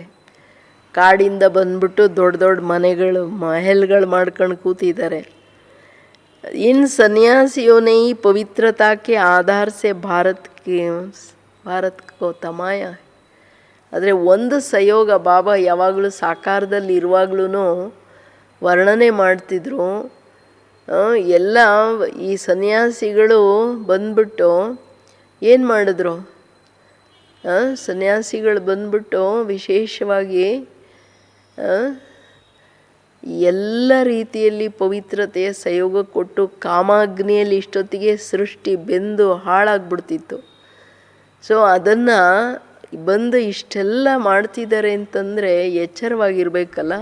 ಕಾಡಿಂದ ಬಂದ್ಬಿಟ್ಟು ದೊಡ್ಡ ದೊಡ್ಡ ಮನೆಗಳು, ಮಹಲ್ಗಳು ಮಾಡ್ಕೊಂಡು ಕೂತಿದ್ದಾರೆ. इन सन्यासियों ने ही पवित्रता के आधार से भारत को तमाया है. ಆದರೆ ಒಂದು ಸಹಯೋಗ ಬಾಬಾ ಯಾವಾಗಲೂ ಸಾಕಾರದಲ್ಲಿ ಇರುವಾಗ್ಲೂ ವರ್ಣನೆ ಮಾಡ್ತಿದ್ರು. ಎಲ್ಲ ಈ ಸನ್ಯಾಸಿಗಳು ಬಂದ್ಬಿಟ್ಟು ಏನು ಮಾಡಿದ್ರು, ಸನ್ಯಾಸಿಗಳು ಬಂದ್ಬಿಟ್ಟು ವಿಶೇಷವಾಗಿ ಎಲ್ಲ ರೀತಿಯಲ್ಲಿ ಪವಿತ್ರತೆಯ ಸಹಯೋಗ ಕೊಟ್ಟು ಕಾಮಾಗ್ನಿಯಲ್ಲಿ ಇಷ್ಟೊತ್ತಿಗೆ ಸೃಷ್ಟಿ ಬೆಂದು ಹಾಳಾಗ್ಬಿಡ್ತಿತ್ತು. ಸೊ ಅದನ್ನು ಬಂದು ಇಷ್ಟೆಲ್ಲ ಮಾಡ್ತಿದ್ದಾರೆ ಅಂತಂದರೆ ಎಚ್ಚರವಾಗಿರ್ಬೇಕಲ್ಲ.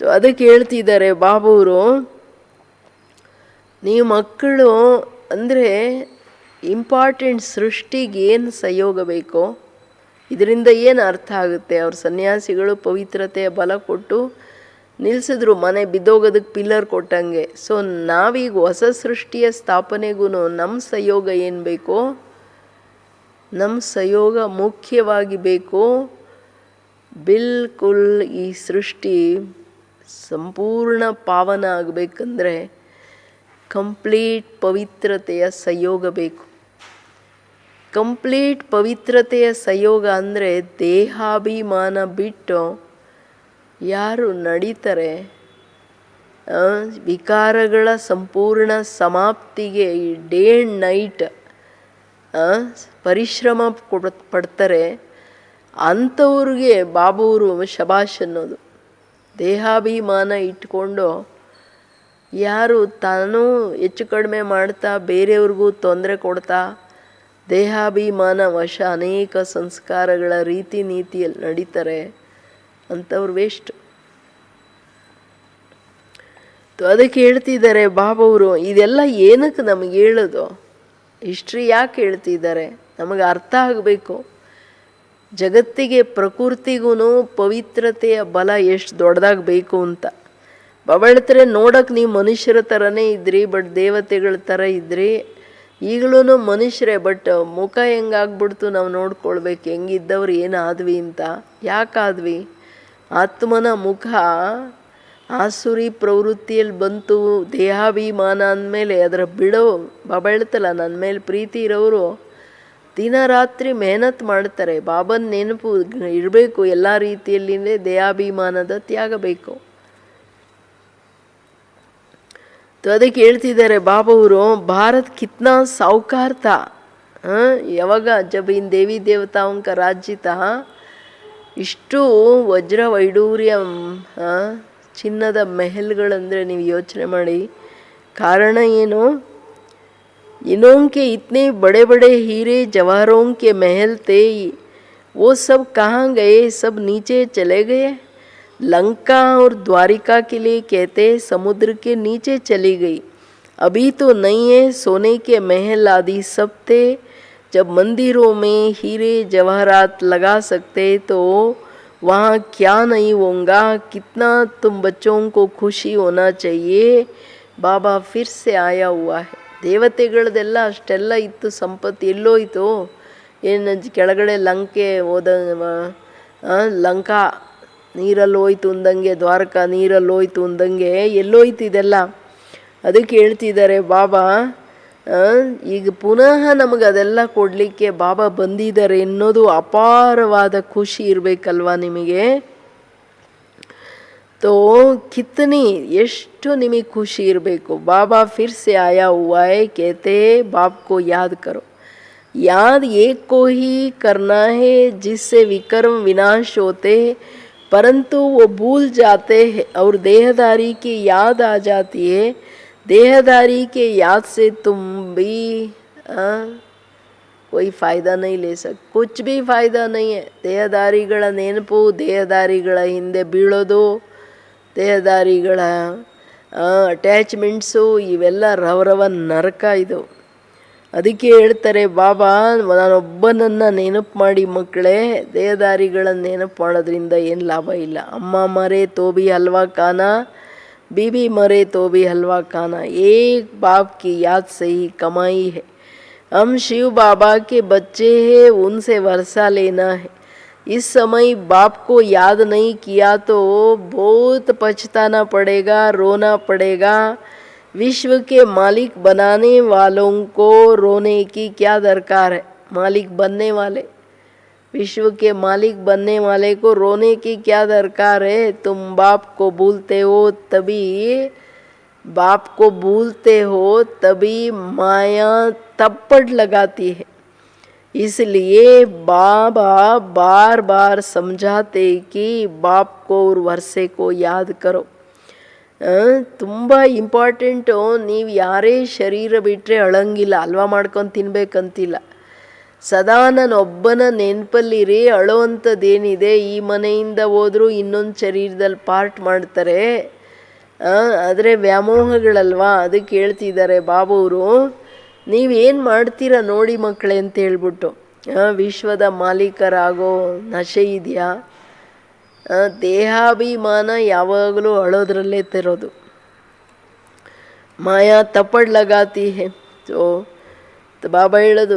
ಅದಕ್ಕೆ ಹೇಳ್ತಿದ್ದಾರೆ ಬಾಬೂರು, ನೀವು ಮಕ್ಕಳು ಅಂದರೆ ಇಂಪಾರ್ಟೆಂಟ್ ಸೃಷ್ಟಿಗೆ ಏನು ಸಹಯೋಗ ಬೇಕೋ ಇದರಿಂದ ಏನು ಅರ್ಥ ಆಗುತ್ತೆ. ಅವ್ರ ಸನ್ಯಾಸಿಗಳು ಪವಿತ್ರತೆಯ ಬಲ ಕೊಟ್ಟು ನಿಲ್ಲಿಸಿದ್ರು, ಮನೆ ಬಿದ್ದೋಗೋದಕ್ಕೆ ಪಿಲ್ಲರ್ ಕೊಟ್ಟಂಗೆ. ಸೊ ನಾವೀಗ ಹೊಸ ಸೃಷ್ಟಿಯ ಸ್ಥಾಪನೆಗೂ ನಮ್ಮ ಸಹಯೋಗ ಏನು ಬೇಕೋ, ನಮ್ಮ ಸಹಯೋಗ ಮುಖ್ಯವಾಗಿ ಬೇಕು. ಬಿಲ್ಕುಲ್ ಈ ಸೃಷ್ಟಿ ಸಂಪೂರ್ಣ ಪಾವನ ಆಗಬೇಕಂದ್ರೆ ಕಂಪ್ಲೀಟ್ ಪವಿತ್ರತೆಯ ಸಹಯೋಗ ಬೇಕು. ಕಂಪ್ಲೀಟ್ ಪವಿತ್ರತೆಯ ಸಹಯೋಗ ಅಂದರೆ ದೇಹಾಭಿಮಾನ ಬಿಟ್ಟು ಯಾರು ನಡೀತಾರೆ, ವಿಕಾರಗಳ ಸಂಪೂರ್ಣ ಸಮಾಪ್ತಿಗೆ ಡೇ ಆ್ಯಂಡ್ ನೈಟ್ ಪರಿಶ್ರಮ ಪಡ್ತಾರೆ, ಅಂಥವ್ರಿಗೆ ಬಾಬೂರು ಶಬಾಷ್ ಅನ್ನೋದು. ದೇಹಾಭಿಮಾನ ಇಟ್ಕೊಂಡು ಯಾರು ತಾನೂ ಹೆಚ್ಚು ಕಡಿಮೆ ಮಾಡ್ತಾ ಬೇರೆಯವ್ರಿಗೂ ತೊಂದರೆ ಕೊಡ್ತಾ ದೇಹಾಭಿಮಾನ ವಶ ಅನೇಕ ಸಂಸ್ಕಾರಗಳ ರೀತಿ ನೀತಿಯಲ್ಲಿ ನಡೀತಾರೆ, ಅಂಥವ್ರು ವೇಸ್ಟ್. ಅದಕ್ಕೆ ಹೇಳ್ತಿದ್ದಾರೆ ಬಾಬವರು, ಇದೆಲ್ಲ ಏನಕ್ಕೆ ನಮಗೆ ಹೇಳೋದು, ಹಿಸ್ಟ್ರಿ ಯಾಕೆ ಹೇಳ್ತಿದ್ದಾರೆ, ನಮಗೆ ಅರ್ಥ ಆಗಬೇಕು. ಜಗತ್ತಿಗೆ ಪ್ರಕೃತಿಗೂ ಪವಿತ್ರತೆಯ ಬಲ ಎಷ್ಟು ದೊಡ್ಡದಾಗಬೇಕು ಅಂತ. ಬಾಬಾ ಹೇಳ್ತಾರೆ, ನೋಡೋಕೆ ನೀವು ಮನುಷ್ಯರ ಥರನೇ ಇದ್ರಿ, ಬಟ್ ದೇವತೆಗಳ ಥರ ಇದ್ರಿ. ಈಗಲೂ ಮನುಷ್ಯರೇ, ಬಟ್ ಮುಖ ಹೆಂಗಾಗ್ಬಿಡ್ತು ನಾವು ನೋಡ್ಕೊಳ್ಬೇಕು, ಹೆಂಗಿದ್ದವ್ರು ಏನಾದ್ವಿ ಅಂತ. ಯಾಕಾದ್ವಿ? ಆತ್ಮನ ಮುಖ ಆಸುರಿ ಪ್ರವೃತ್ತಿಯಲ್ಲಿ ಬಂತು, ದೇಹಾಭಿಮಾನ ಅಂದಮೇಲೆ ಅದರ ಬಿಡೋ. ಬಾಬಾ ಹೇಳ್ತಲ್ಲ, ನನ್ನ ಮೇಲೆ ಪ್ರೀತಿ ಇರೋರು ದಿನ ರಾತ್ರಿ ಮೆಹನತ್ ಮಾಡ್ತಾರೆ. ಬಾಬನ ನೆನಪು ಇರಬೇಕು ಎಲ್ಲ ರೀತಿಯಲ್ಲಿಂದೇ, ದೇಹಾಭಿಮಾನದ ತ್ಯಾಗ ಬೇಕು. ಅದಕ್ಕೆ ಹೇಳ್ತಿದ್ದಾರೆ ಬಾಬವರು, ಭಾರತ್ ಕಿತ್ನಾ ಸಾಹುಕಾರ ಥಾ, ಯಾವಾಗ ಜಬ್ ಇನ್ ದೇವಿ ದೇವತಾಂಕ ರಾಜ್ಯಿತ, ಇಷ್ಟು ವಜ್ರ ವೈಡೂರ್ಯ ಚಿನ್ನದ ಮೆಹಲ್ಗಳಂದರೆ ನೀವು ಯೋಚನೆ ಮಾಡಿ. ಕಾರಣ ಏನು? इनों के इतने बड़े बड़े हीरे जवाहरों के महल थे, वो सब कहाँ गए? सब नीचे चले गए. लंका और द्वारिका के लिए कहते समुद्र के नीचे चली गई. अभी तो नहीं है, सोने के महल आदि सब थे. जब मंदिरों में हीरे जवाहरात लगा सकते तो वहाँ क्या नहीं होगा. कितना तुम बच्चों को खुशी होना चाहिए, बाबा फिर से आया हुआ है. ದೇವತೆಗಳದೆಲ್ಲ ಅಷ್ಟೆಲ್ಲ ಇತ್ತು, ಸಂಪತ್ತು ಎಲ್ಲೋಯ್ತು? ಏನು ಕೆಳಗಡೆ ಲಂಕೆ ಹೋದ, ಲಂಕಾ ನೀರಲ್ಲಿ ಹೋಯ್ತು ಅಂದಂಗೆ, ದ್ವಾರಕಾ ನೀರಲ್ಲಿ ಹೋಯ್ತು ಅಂದಂಗೆ ಎಲ್ಲೋಯ್ತು ಇದೆಲ್ಲ? ಅದಕ್ಕೆ ಹೇಳ್ತಿದ್ದಾರೆ ಬಾಬಾ, ಈಗ ಪುನಃ ನಮಗೆ ಅದೆಲ್ಲ ಕೊಡಲಿಕ್ಕೆ ಬಾಬಾ ಬಂದಿದ್ದಾರೆ ಅನ್ನೋದು ಅಪಾರವಾದ ಖುಷಿ ಇರಬೇಕಲ್ವಾ ನಿಮಗೆ? तो कितनी ಎಷ್ಟು ನಿಮಗೆ ಖುಷಿ ಇರಬೇಕು. ಬಾಬಾ फिर से आया हुआ है, कहते बाप को याद करो. याद एक को ही करना है जिससे विकर्म विनाश होते, परंतु वो भूल जाते हैं और देहदारी की याद आ जाती है. देहदारी के याद से तुम भी कोई फ़ायदा नहीं ले सकते, कुछ भी फ़ायदा नहीं है. ದೇಹದಾರಿಗಳ ನೆನಪು, ದೇಹದಾರಿಗಳ ಹಿಂದೆ ಬೀಳೋದು, ದೇಹದಾರಿಗಳ ಅಟ್ಯಾಚ್ಮೆಂಟ್ಸು, ಇವೆಲ್ಲ ರವರವ ನರಕ ಇದು. ಅದಕ್ಕೆ ಹೇಳ್ತಾರೆ ಬಾಬಾ, ನಾನೊಬ್ಬನನ್ನು ನೆನಪು ಮಾಡಿ ಮಕ್ಕಳೇ, ದೇಹದಾರಿಗಳನ್ನು ನೆನಪು ಮಾಡೋದ್ರಿಂದ ಏನು ಲಾಭ ಇಲ್ಲ. ಅಮ್ಮ ಮರೆ ತೋಬಿ ಹಲ್ವಾ ಖಾನಾ, बीबी मरे तो भी हलवा खाना, एक बाप की याद से ही कमाई है. हम शिव बाबा के बच्चे हैं, उनसे वर्षा लेना है. इस समय बाप को याद नहीं किया तो बहुत पछताना पड़ेगा, रोना पड़ेगा. विश्व के मालिक बनाने वालों को रोने की क्या दरकार है। मालिक बनने वाले, विश्व के मालिक बनने वाले को रोने की क्या दरकार है। तुम बाप को भूलते हो तभी माया थप्पड़ लगाती है। इसलिए बाबा बार बार समझाते कि बाप को और वर्षे को याद करो। ತುಂಬ ಇಂಪಾರ್ಟೆಂಟು. ನೀವು ಯಾರೇ ಶರೀರ ಬಿಟ್ಟರೆ ಅಳಂಗಿಲ್ಲ, ಹಲ್ವಾ ಮಾಡ್ಕೊಂಡು ತಿನ್ಬೇಕಂತಿಲ್ಲ. ಸದಾ ನಾನೊಬ್ಬನ ನೆನಪಲ್ಲಿರಿ. ಅಳೋವಂಥದ್ದೇನಿದೆ, ಈ ಮನೆಯಿಂದ ಹೋದರೂ ಇನ್ನೊಂದು ಶರೀರದಲ್ಲಿ ಪಾರ್ಟ್ ಮಾಡ್ತಾರೆ. ಆದರೆ ವ್ಯಾಮೋಹಗಳಲ್ವಾ, ಅದಕ್ಕೆ ಹೇಳ್ತಿದ್ದಾರೆ ಬಾಬುವರು, ನೀವೇನು ಮಾಡ್ತೀರಾ ನೋಡಿ ಮಕ್ಕಳೇ ಅಂತ ಹೇಳ್ಬಿಟ್ಟು. ವಿಶ್ವದ ಮಾಲೀಕರಾಗೋ ನಶೆ ಇದೆಯಾ? ದೇಹಾಭಿಮಾನ ಯಾವಾಗಲೂ ಅಳೋದ್ರಲ್ಲೇ ತೆರೋದು. ಮಾಯಾ ತಪ್ಪಡ್ ಲಗಾತಿ ಹೇ. ಸೊ ಬಾಬಾ ಹೇಳೋದು,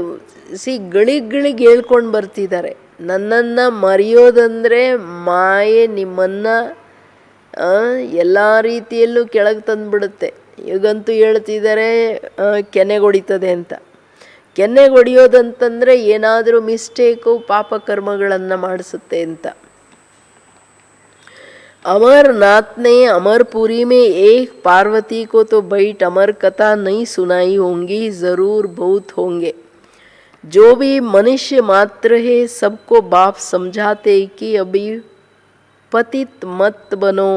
ಗಳಿಗೆ ಹೇಳ್ಕೊಂಡು ಬರ್ತಿದ್ದಾರೆ, ನನ್ನನ್ನು ಮರೆಯೋದಂದರೆ ಮಾಯೆ ನಿಮ್ಮನ್ನು ಎಲ್ಲ ರೀತಿಯಲ್ಲೂ ಕೆಳಗೆ ತಂದುಬಿಡುತ್ತೆ. ಈಗಂತೂ ಹೇಳ್ತಿದ್ದಾರೆ ಕೆನೆಗೊಡಿತದೆ ಅಂತ. ಕೆನೆಗೊಡಿಯೋದಂತಂದರೆ ಏನಾದರೂ ಮಿಸ್ಟೇಕು ಪಾಪಕರ್ಮಗಳನ್ನು ಮಾಡಿಸುತ್ತೆ ಅಂತ. अमरनाथ ने अमरपुरी में एक पार्वती को तो बैठ अमर कथा नहीं सुनाई होंगी, ज़रूर बहुत होंगे. जो भी मनुष्य मात्र है सबको बाप समझाते कि अभी पतित मत बनो,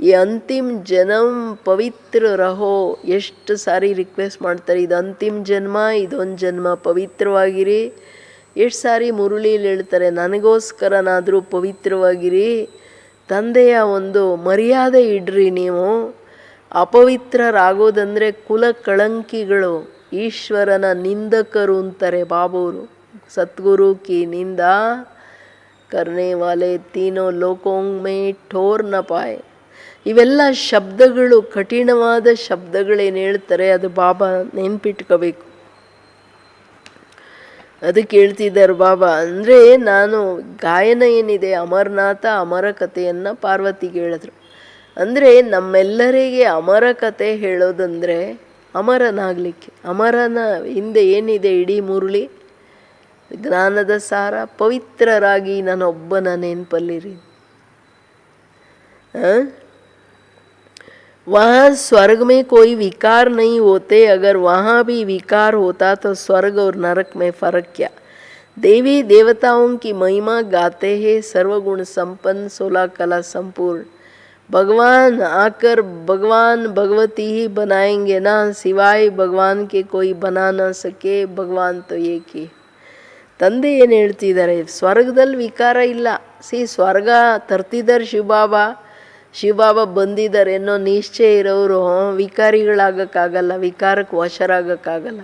ये अंतिम जन्म पवित्र रहो. ಎಷ್ಟು ಸಾರಿ ರಿಕ್ವೆಸ್ಟ್ ಮಾಡ್ತಾರೆ, ಇದು ಅಂತಿಮ ಜನ್ಮ, ಇದೊಂದು ಜನ್ಮ ಪವಿತ್ರವಾಗಿರಿ. ಎಷ್ಟು ಸಾರಿ ಮುರುಳಿಯಲ್ಲಿ ಹೇಳ್ತಾರೆ, ನನಗೋಸ್ಕರನಾದರೂ ಪವಿತ್ರವಾಗಿರಿ. ತಂದೆಯ ಒಂದು ಮರ್ಯಾದೆ ಇಡ್ರಿ. ನೀವು ಅಪವಿತ್ರರಾಗೋದಂದರೆ ಕುಲ ಕಳಂಕಿಗಳು, ಈಶ್ವರನ ನಿಂದಕರು ಅಂತಾರೆ ಬಾಬುವರು. ಸದ್ಗುರು ಕಿ ನಿಂದಾ ಕರ್ನೆ ವಾಲೆ ತೀನೋ ಲೋಕೋಂಗ್ ಮೇ ಠೋರ್ ನ ಪಾಯ್. ಇವೆಲ್ಲ ಶಬ್ದಗಳು, ಕಠಿಣವಾದ ಶಬ್ದಗಳೇನು ಹೇಳ್ತಾರೆ, ಅದು ಬಾಬಾ ನೆನ್ಪಿಟ್ಕೋಬೇಕು. ಅದಕ್ಕೆ ಹೇಳ್ತಿದ್ದಾರೆ ಬಾಬಾ. ಅಂದರೆ ನಾನು ಗಾಯನ ಏನಿದೆ ಅಮರನಾಥ ಅಮರ ಕಥೆಯನ್ನು ಪಾರ್ವತಿಗೆ ಹೇಳಿದ್ರು. ಅಂದರೆ ನಮ್ಮೆಲ್ಲರಿಗೆ ಅಮರ ಕಥೆ ಹೇಳೋದಂದರೆ ಅಮರನಾಗಲಿಕ್ಕೆ. ಅಮರನ ಹಿಂದೆ ಏನಿದೆ ಇಡೀ ಮುರುಳಿ ಜ್ಞಾನದ ಸಾರ. ಪವಿತ್ರರಾಗಿ ನಾನೊಬ್ಬನ ನೆನಪಲ್ಲಿರಿ. वहाँ स्वर्ग में कोई विकार नहीं होते. अगर वहाँ भी विकार होता तो स्वर्ग और नरक में फ़र्क क्या. देवी देवताओं की महिमा गाते हैं, सर्वगुण संपन्न 16 कला संपूर्ण. भगवान आकर भगवान भगवती ही बनाएंगे ना, सिवाय भगवान के कोई बना ना सके. भगवान तो एक ही. ತಂದೆ ಏನು ಹೇಳ್ತಿದ್ದಾರೆ, ಸ್ವರ್ಗದಲ್ಲಿ ವಿಕಾರ ಇಲ್ಲ. ಸ್ವರ್ಗ ತರ್ತಿದ್ದಾರೆ ಶಿವಬಾಬಾ ಬಂದಿದ್ದಾರೆ ಅನ್ನೋ ನಿಶ್ಚಯ ಇರೋರು ವಿಕಾರಿಗಳಾಗಕ್ಕಾಗಲ್ಲ, ವಿಕಾರಕ್ಕೆ ವಶರಾಗಕ್ಕಾಗಲ್ಲ.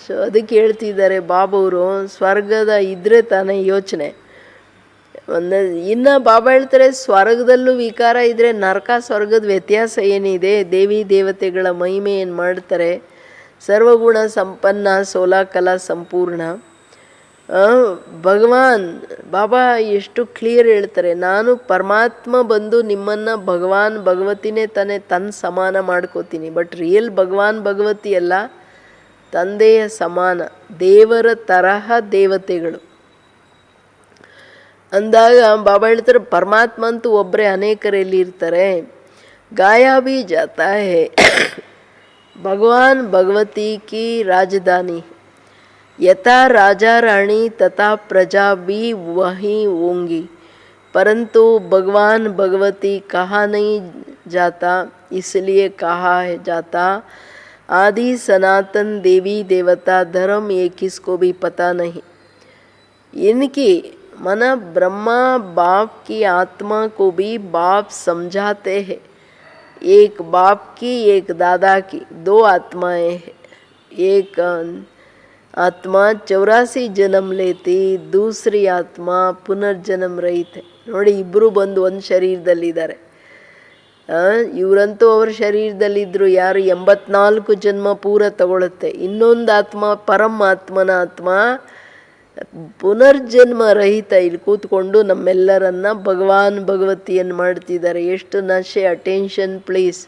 ಸೊ ಅದಕ್ಕೆ ಹೇಳ್ತಿದ್ದಾರೆ ಬಾಬವರು, ಸ್ವರ್ಗದ ಇದ್ದರೆ ತಾನೇ ಯೋಚನೆ. ಇನ್ನು ಬಾಬಾ ಹೇಳ್ತಾರೆ, ಸ್ವರ್ಗದಲ್ಲೂ ವಿಕಾರ ಇದ್ದರೆ ನರಕ ಸ್ವರ್ಗದ ವ್ಯತ್ಯಾಸ ಏನಿದೆ. ದೇವಿ ದೇವತೆಗಳ ಮಹಿಮೆ ಏನು ಮಾಡ್ತಾರೆ. ಸರ್ವಗುಣ ಸಂಪನ್ನ 16 ಕಲಾ ಸಂಪೂರ್ಣ. ಭಗವಾನ್ ಬಾಬಾ ಎಷ್ಟು ಕ್ಲಿಯರ್ ಹೇಳ್ತಾರೆ, ನಾನು ಪರಮಾತ್ಮ ಬಂದು ನಿಮ್ಮನ್ನು ಭಗವಾನ್ ಭಗವತಿನೇ ತಾನೇ ತನ್ನ ಸಮಾನ ಮಾಡ್ಕೋತೀನಿ. ಬಟ್ ರಿಯಲ್ ಭಗವಾನ್ ಭಗವತಿ ಅಲ್ಲ, ತಂದೆಯ ಸಮಾನ, ದೇವರ ತರಹ ದೇವತೆಗಳು ಅಂದಾಗ ಬಾಬಾ ಹೇಳ್ತಾರೆ, ಪರಮಾತ್ಮ ಅಂತೂ ಒಬ್ಬರೇ ಅನೇಕರಲ್ಲಿ ಇರ್ತಾರೆ. ಗಾಯಾ ಭೀ ಜಾತಾ ಹೇ ಭಗವಾನ್ ಭಗವತಿ ಕಿ ರಾಜಧಾನಿ. यथा राजा रानी तथा प्रजा भी वहीं होंगी, परंतु भगवान भगवती कहा नहीं जाता, इसलिए कहा है जाता आदि सनातन देवी देवता धर्म ये किसको भी पता नहीं. इनकी मन ब्रह्मा बाप की आत्मा को भी बाप समझाते हैं. एक बाप की एक दादा की, 2 आत्माएं हैं. एक आत्मा 84 जन्म लेती, दूसरी आत्मा पुनर्जन्म रहित है. ನೋಡಿ, ಇಬ್ಬರು ಬಂದು ಒಂದು ಶರೀರದಲ್ಲಿದ್ದಾರೆ. ಇವರಂತೂ ಅವ್ರ ಶರೀರದಲ್ಲಿದ್ದರು. ಯಾರು 84 ಜನ್ಮ ಪೂರ ತಗೊಳುತ್ತೆ. ಇನ್ನೊಂದು ಆತ್ಮ ಪರಮಾತ್ಮನ ಆತ್ಮ ಪುನರ್ಜನ್ಮ ರಹಿತ ಇಲ್ಲಿ ಕೂತ್ಕೊಂಡು ನಮ್ಮೆಲ್ಲರನ್ನ ಭಗವಾನ್ ಭಗವತಿಯನ್ನು ಮಾಡ್ತಿದ್ದಾರೆ. ಎಷ್ಟು ನಶೆ. Attention please.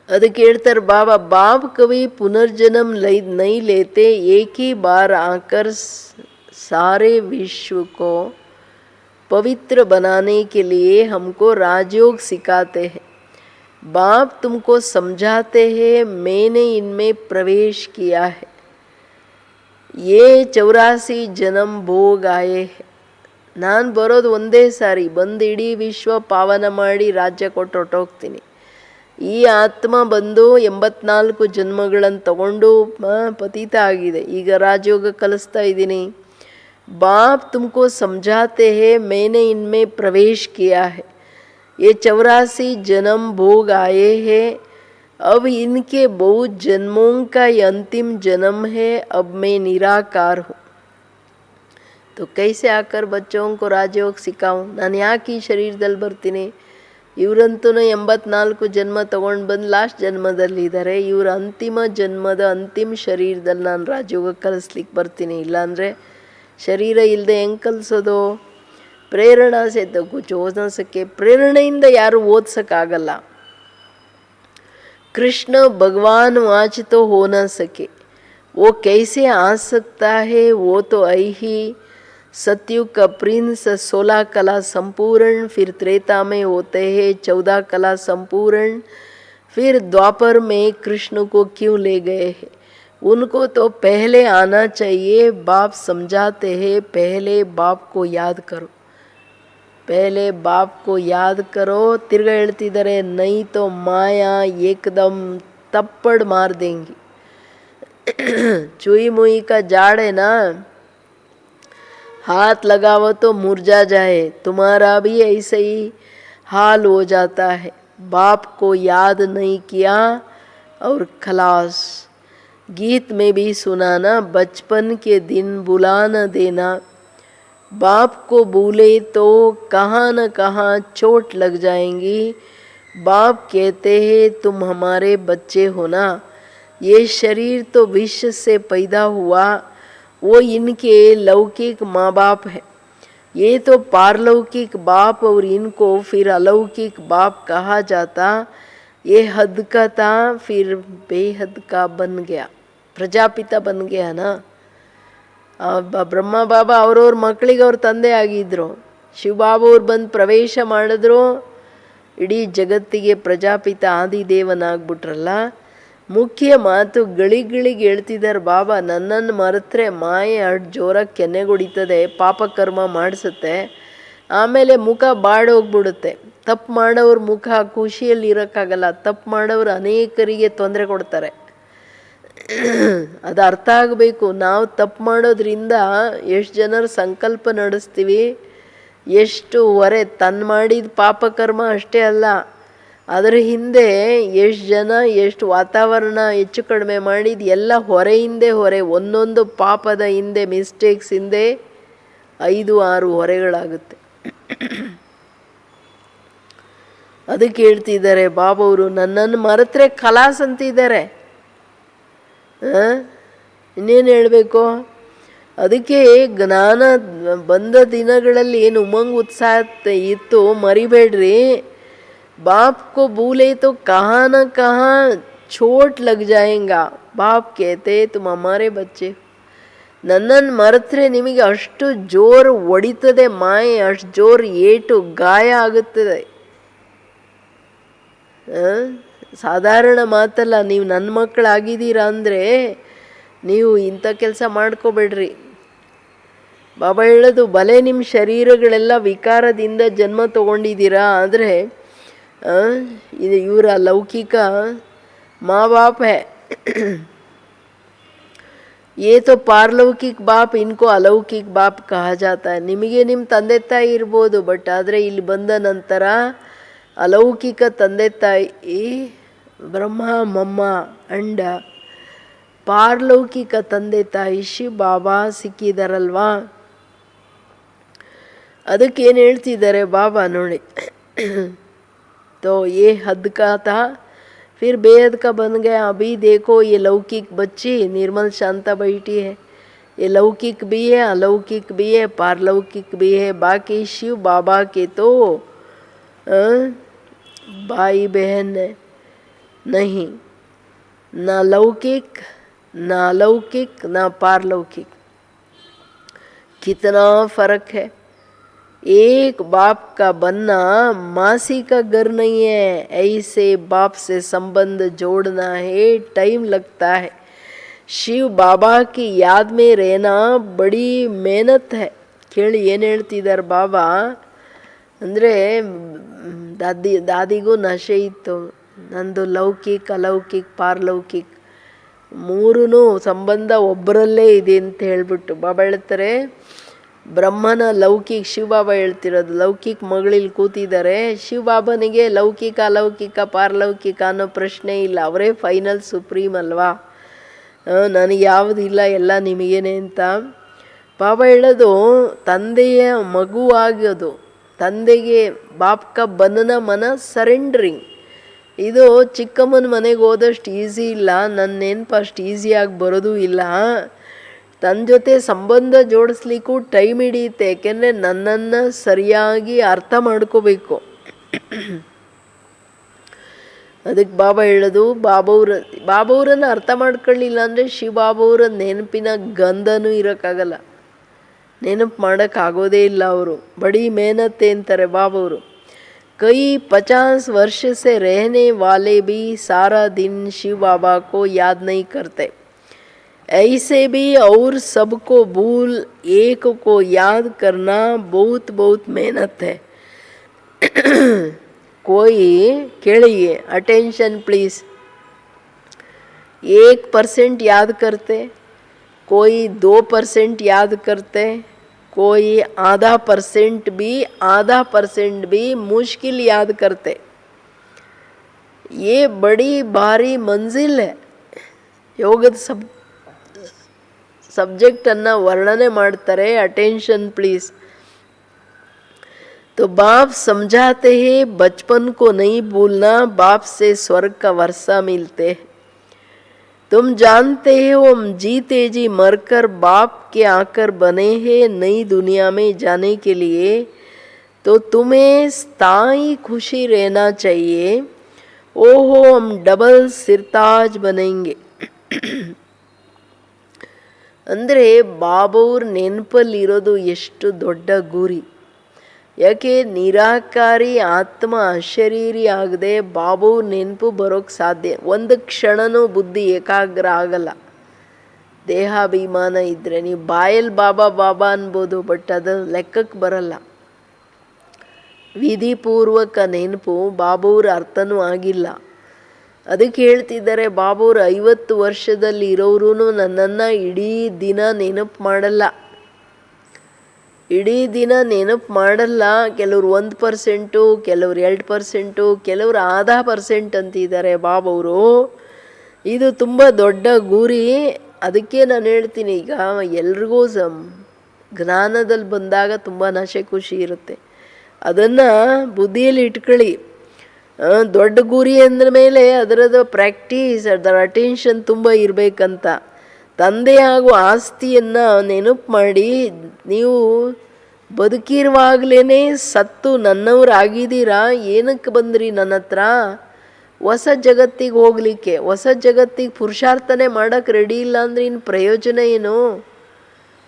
ಅದಕ್ಕೆ ಹೇಳ್ತಾರೆ ಬಾಬಾ, बाप कभी पुनर्जन्म नहीं लेते, एक ही बार आकर सारे विश्व को पवित्र बनाने के लिए हमको राजयोग सिखाते हैं। बाप तुमको समझाते हैं, मैंने इनमें प्रवेश किया है, ये 84 जन्म भोग आए हैं, ನಾನು ಬರೋದು ಒಂದೇ ಸಾರಿ, ಬಂದು ಇಡೀ ವಿಶ್ವ ಪಾವನ ಮಾಡಿ ರಾಜ್ಯ ಕೊಟ್ಟು ಹೊರಟೋಗ್ತೀನಿ. ಈ ಆತ್ಮ ಬಂದು 84 ಜನ್ಮಗಳನ್ನು ತಗೊಂಡು ಪತಿತ ಆಗಿದೆ, ಈಗ ರಾಜಯೋಗ ಕಲಿಸ್ತಾ ಇದ್ದೀನಿ. बाप तुमको समझाते हैं, मैंने इनमें प्रवेश किया है, ये 84 जन्म भोग आए हैं, अब इनके बहुत जन्मों का ये अंतिम जन्म है, अब मैं निराकार हूँ. तो कैसे आकर बच्चों को राजयोग सिखाऊं? ನಾನು ಯಾಕೆ ಈ ಶರೀರದಲ್ಲಿ ಬರ್ತೀನಿ? ಇವರಂತೂ 84 ಜನ್ಮ ತಗೊಂಡು ಬಂದು ಲಾಸ್ಟ್ ಜನ್ಮದಲ್ಲಿದ್ದಾರೆ. ಇವರ ಅಂತಿಮ ಜನ್ಮದ ಅಂತಿಮ ಶರೀರದಲ್ಲಿ ನಾನು ರಾಜಯೋಗ ಕಲಿಸ್ಲಿಕ್ಕೆ ಬರ್ತೀನಿ. ಇಲ್ಲಾಂದರೆ ಶರೀರ ಇಲ್ಲದೆ ಹೆಂಗೆ ಕಲಿಸೋದು? ಪ್ರೇರಣಾ से तो कुछ हो ना सके, ಪ್ರೇರಣೆಯಿಂದ ಯಾರು ಓದಿಸೋಕ್ಕಾಗಲ್ಲ. कृष्ण भगवान वाच तो हो ना सके, वो कैसे आ सकता है? वो तो आई ही सतयुग का प्रिंस, 16 कला संपूर्ण, फिर त्रेता में होते हैं 14 कला संपूर्ण, फिर द्वापर में कृष्ण को क्यों ले गए हैं? उनको तो पहले आना चाहिए. बाप समझाते हैं, पहले बाप को याद करो, पहले बाप को याद करो. ತಿರ್ಗಾ ಹೇಳ್ತಿದ್ದಾರೆ, नहीं तो माया एकदम तप्पड़ मार देंगी. चुई मुई का जाड़ है ना, हाथ लगाओ तो मुरझा जाए, तुम्हारा भी ऐसे ही हाल हो जाता है. बाप को याद नहीं किया और खलास. गीत में भी सुना ना, बचपन के दिन बुला न देना. बाप को भूले तो कहाँ न कहाँ चोट लग जाएंगी. बाप कहते हैं, तुम हमारे बच्चे हो ना, ये शरीर तो विष से पैदा हुआ, वो इनके लौकिक माँ बाप है, ये तो पारलौकिक बाप, और इनको फिर अलौकिक बाप कहा जाता. ये हद का था, फिर बेहद का बन गया, ಪ್ರಜಾಪಿತ ಬನ್ गया ना. ಬ್ರಹ್ಮ ಬಾಬಾ ಅವ್ರವ್ರ ಮಕ್ಕಳಿಗೆ ಅವ್ರ ತಂದೆ ಆಗಿದ್ರು. ಶಿವಬಾಬಾ ಅವ್ರು ಬಂದು ಪ್ರವೇಶ ಮಾಡಿದ್ರು, ಇಡೀ ಜಗತ್ತಿಗೆ ಪ್ರಜಾಪಿತ ಆದಿದೇವನಾಗ್ಬಿಟ್ರಲ್ಲ. ಮುಖ್ಯ ಮಾತು ಗಳಿಗಳಿಗೆ ಹೇಳ್ತಿದ್ದಾರೆ ಬಾಬಾ, ನನ್ನನ್ನು ಮರೆತರೆ ಮಾಯೆ ಅಷ್ಟು ಜೋರಾಗಿ ಕೆನ್ನೆಗೊಡಿತದೆ, ಪಾಪಕರ್ಮ ಮಾಡಿಸುತ್ತೆ, ಆಮೇಲೆ ಮುಖ ಬಾಡೋಗ್ಬಿಡುತ್ತೆ. ತಪ್ಪು ಮಾಡೋವ್ರ ಮುಖ ಖುಷಿಯಲ್ಲಿ ಇರೋಕ್ಕಾಗಲ್ಲ, ತಪ್ಪು ಮಾಡೋರು ಅನೇಕರಿಗೆ ತೊಂದರೆ ಕೊಡ್ತಾರೆ. ಅದು ಅರ್ಥ ಆಗಬೇಕು. ನಾವು ತಪ್ಪು ಮಾಡೋದ್ರಿಂದ ಎಷ್ಟು ಜನರ ಸಂಕಲ್ಪ ನಡೆಸ್ತೀವಿ, ಎಷ್ಟು ಹೊರೆ ತನ್ನ ಮಾಡಿದ ಪಾಪಕರ್ಮ ಅಷ್ಟೇ ಅಲ್ಲ, ಅದರ ಹಿಂದೆ ಎಷ್ಟು ಜನ, ಎಷ್ಟು ವಾತಾವರಣ ಹೆಚ್ಚು ಕಡಿಮೆ ಮಾಡಿದ ಎಲ್ಲ ಹೊರೆಯಿಂದೆ ಹೊರೆ. ಒಂದೊಂದು ಪಾಪದ ಹಿಂದೆ, ಮಿಸ್ಟೇಕ್ಸ್ ಹಿಂದೆ 5-6 ಹೊರೆಗಳಾಗುತ್ತೆ. ಅದಕ್ಕೆ ಹೇಳ್ತಿದ್ದಾರೆ ಬಾಬವರು, ನನ್ನನ್ನು ಮರೆತರೆ ಖಲಾಸ್ ಅಂತಿದ್ದಾರೆ. ಇನ್ನೇನು ಹೇಳಬೇಕು? ಅದಕ್ಕೆ ಜ್ಞಾನ ಬಂದ ದಿನಗಳಲ್ಲಿ ಏನು ಉಮಂಗ್ ಉತ್ಸಾಹ ಇತ್ತು ಮರಿಬೇಡ್ರಿ. बाप को भूले तो कहाँ न कहाँ चोट लग जाएगा. बाप कहते तुम हमारे बच्चे. ನನ್ನನ್ನು ಮರೆತರೆ ನಿಮಗೆ ಅಷ್ಟು ಜೋರು ಹೊಡಿತದೆ ಮಾಯೆ, ಅಷ್ಟು ಜೋರು ಏಟು ಗಾಯ ಆಗುತ್ತದೆ. ಸಾಧಾರಣ ಮಾತಲ್ಲ. ನೀವು ನನ್ನ ಮಕ್ಕಳಾಗಿದ್ದೀರಾ ಅಂದರೆ ನೀವು ಇಂಥ ಕೆಲಸ ಮಾಡ್ಕೋಬೇಡ್ರಿ. ಬಾಬಾ ಹೇಳೋದು, ಭಲೆ ನಿಮ್ಮ ಶರೀರಗಳೆಲ್ಲ ವಿಕಾರದಿಂದ ಜನ್ಮ ತಗೊಂಡಿದ್ದೀರಾ, ಆದರೆ ಇದು ಇವರ ಲೌಕಿಕ माँ बाप है. ये तो ಪಾರಲೌಕಿಕ ಬಾಪ್, ಇನ್ಕೋ ಅಲೌಕಿಕ ಬಾಪ್ ಕಹಾ ಜಾತಾ है. ನಿಮಗೆ ನಿಮ್ಮ ತಂದೆ ತಾಯಿ ಇರ್ಬೋದು, ಬಟ್ ಆದರೆ ಇಲ್ಲಿ ಬಂದ ನಂತರ ಅಲೌಕಿಕ ತಂದೆ ತಾಯಿ ಬ್ರಹ್ಮ ಮಮ್ಮ ಅಂಡ, ಪಾರಲೌಕಿಕ ತಂದೆ ತಾಯಿ ಶಿವ ಬಾಬಾ ಸಿಕ್ಕಿದಾರಲ್ವಾ. ಅದಕ್ಕೇನು ಹೇಳ್ತಿದ್ದಾರೆ ಬಾಬಾ ನೋಡಿ, तो ये हद का था, फिर बेहद का बन गया. अभी देखो ये लौकिक बच्ची निर्मल शांता बैठी है, ये लौकिक भी है, अलौकिक भी है, पारलौकिक भी है. बाकी शिव बाबा के तो भाई बहन है. नहीं, ना लौकिक ना अलौकिक ना पारलौकिक। कितना फर्क है। एक बाप का बनना मासी का घर नहीं है, ऐसे बाप से संबंध जोड़ना है, टाइम लगता है। शिव बाबा की याद में रहना बड़ी मेहनत है। ಕೇಳಿ ಏನು ಹೇಳ್ತಿದ್ದಾರೆ ಬಾಬಾ ಅಂದರೆ, ದಾದಿಗೂ ನಶೆ ಇತ್ತು, ನಂದು ಲೌಕಿಕ್ ಅಲೌಕಿಕ್ ಪಾರಲೌಕಿಕ್ ಮೂರೂ ಸಂಬಂಧ ಒಬ್ಬರಲ್ಲೇ ಇದೆ ಅಂತ ಹೇಳ್ಬಿಟ್ಟು ಬಾಬಾ ಹೇಳ್ತಾರೆ, ಬ್ರಹ್ಮನ ಲೌಕಿಕ್, ಶಿವಬಾಬಾ ಹೇಳ್ತಿರೋದು ಲೌಕಿಕ್ ಮಗಳಿಲ್ಲಿ ಕೂತಿದ್ದಾರೆ, ಶಿವಬಾಬನಿಗೆ ಲೌಕಿಕ ಅಲೌಕಿಕ ಪಾರಲೌಕಿಕ ಅನ್ನೋ ಪ್ರಶ್ನೆ ಇಲ್ಲ, ಅವರೇ ಫೈನಲ್ ಸುಪ್ರೀಮ್ ಅಲ್ವಾ, ನನಗೆ ಯಾವುದಿಲ್ಲ ಎಲ್ಲ ನಿಮಗೇನೆ ಅಂತ ಬಾಬಾ ಹೇಳೋದು. ತಂದೆಯ ಮಗುವಾಗೋದು, ತಂದೆಗೆ ಬಾಪ್ಕ ಬನ್ನನ ಮನ ಸರೆಂಡ್ರಿಂಗ್. ಇದು ಚಿಕ್ಕಮ್ಮನ ಮನೆಗೆ ಹೋದಷ್ಟು ಈಸಿ ಇಲ್ಲ, ನನ್ನ ನೆನಪು ಅಷ್ಟು ಈಸಿಯಾಗಿ ಬರೋದು ಇಲ್ಲ. ತನ್ನ ಜೊತೆ ಸಂಬಂಧ ಜೋಡಿಸ್ಲಿಕ್ಕೂ ಟೈಮ್ ಹಿಡಿಯುತ್ತೆ, ಏಕೆಂದರೆ ನನ್ನನ್ನು ಸರಿಯಾಗಿ ಅರ್ಥ ಮಾಡ್ಕೋಬೇಕು. ಅದಕ್ಕೆ ಬಾಬಾ ಹೇಳೋದು, ಬಾಬವ್ರನ್ನ ಅರ್ಥ ಮಾಡ್ಕೊಳ್ಳಿಲ್ಲ ಅಂದರೆ ಶಿವಬಾಬವ್ರ ನೆನಪಿನ ಗಂಧನೂ ಇರೋಕ್ಕಾಗಲ್ಲ, ನೆನಪು ಮಾಡೋಕ್ಕಾಗೋದೇ ಇಲ್ಲ. ಅವರು ಬड़ी मेहनत ಅಂತಾರೆ ಬಾಬವರು. कई 50 वर्ष से रहने वाले भी सारा दिन शिव बाबा को याद नहीं करते, ऐसे भी और सबको भूल एक को याद करना बहुत बहुत मेहनत है. कोई ಕೇಳಿए, अटेंशन प्लीज, 1% याद करते, कोई 2% याद करते, कोई आधा परसेंट भी मुश्किल याद करते. ये बड़ी भारी मंजिल है. ಯೋಗದ ಸಬ್ಜೆಕ್ಟನ್ನು ವರ್ಣನೆ ಮಾಡ್ತಾರೆ. Attention please. तो बाप समझाते हैं बचपन को नहीं भूलना, बाप से स्वर्ग का वर्षा मिलते हैं. तुम जानते हो हम जीते जी मरकर बाप के आकर बने हैं नई दुनिया में जाने के लिए, तो तुम्हें स्थायी खुशी रहना चाहिए. ओहो हम डबल सिरताज बनेंगे. ಅಂದರೆ ಬಾಬವ್ರ ನೆನಪಲ್ಲಿರೋದು ಎಷ್ಟು ದೊಡ್ಡ ಗುರಿ. ಯಾಕೆ ನಿರಾಕಾರಿ ಆತ್ಮ ಅಶರೀರಿ ಆಗದೆ ಬಾಬವ್ರ ನೆನಪು ಬರೋಕ್ಕೆ ಸಾಧ್ಯ. ಒಂದು ಕ್ಷಣನೂ ಬುದ್ಧಿ ಏಕಾಗ್ರ ಆಗಲ್ಲ. ದೇಹಾಭಿಮಾನ ಇದ್ದರೆ ನೀವು ಬಾಯಲ್ಲಿ ಬಾಬಾ ಬಾಬಾ ಅನ್ಬೋದು, ಬಟ್ ಅದು ಲೆಕ್ಕಕ್ಕೆ ಬರಲ್ಲ. ವಿಧಿಪೂರ್ವಕ ನೆನಪು ಬಾಬವ್ರ ಅರ್ಥನೂ ಆಗಿಲ್ಲ. ಅದಕ್ಕೆ ಹೇಳ್ತಿದ್ದಾರೆ, ಬಾಬವ್ರು 50 ವರ್ಷದಲ್ಲಿ ಇರೋರು ನನ್ನನ್ನು ಇಡೀ ದಿನ ನೆನಪು ಮಾಡಲ್ಲ, ಇಡೀ ದಿನ ನೆನಪು ಮಾಡಲ್ಲ. ಕೆಲವ್ರು 1%, ಕೆಲವ್ರು 2%, ಕೆಲವರು ಆಧಾ % ಅಂತಿದ್ದಾರೆ ಬಾಬವರು. ಇದು ತುಂಬ ದೊಡ್ಡ ಗುರಿ. ಅದಕ್ಕೆ ನಾನು ಹೇಳ್ತೀನಿ, ಈಗ ಎಲ್ರಿಗೂ ಜ್ಞಾನದಲ್ಲಿ ಬಂದಾಗ ತುಂಬ ನಶೆ ಖುಷಿ ಇರುತ್ತೆ. ಅದನ್ನು ಬುದ್ಧಿಯಲ್ಲಿ ಇಟ್ಕೊಳ್ಳಿ. ದೊಡ್ಡ ಗುರಿ ಅಂದ ಮೇಲೆ ಅದರದ್ದು ಪ್ರಾಕ್ಟೀಸ್, ಅದರ ಅಟೆನ್ಷನ್ ತುಂಬ ಇರಬೇಕಂತ. ತಂದೆ ಹಾಗೂ ಆಸ್ತಿಯನ್ನು ನೆನಪು ಮಾಡಿ, ನೀವು ಬದುಕಿರುವಾಗಲೇ ಸತ್ತು ನನ್ನವರಾಗಿದ್ದೀರಾ, ಏನಕ್ಕೆ ಬಂದ್ರಿ ನನ್ನ ಹತ್ರ? ಹೊಸ ಜಗತ್ತಿಗೆ ಹೋಗಲಿಕ್ಕೆ. ಹೊಸ ಜಗತ್ತಿಗೆ ಪುರುಷಾರ್ಥನೆ ಮಾಡೋಕ್ಕೆ ರೆಡಿ ಇಲ್ಲ ಅಂದರೆ ಇನ್ನು ಪ್ರಯೋಜನ ಏನು?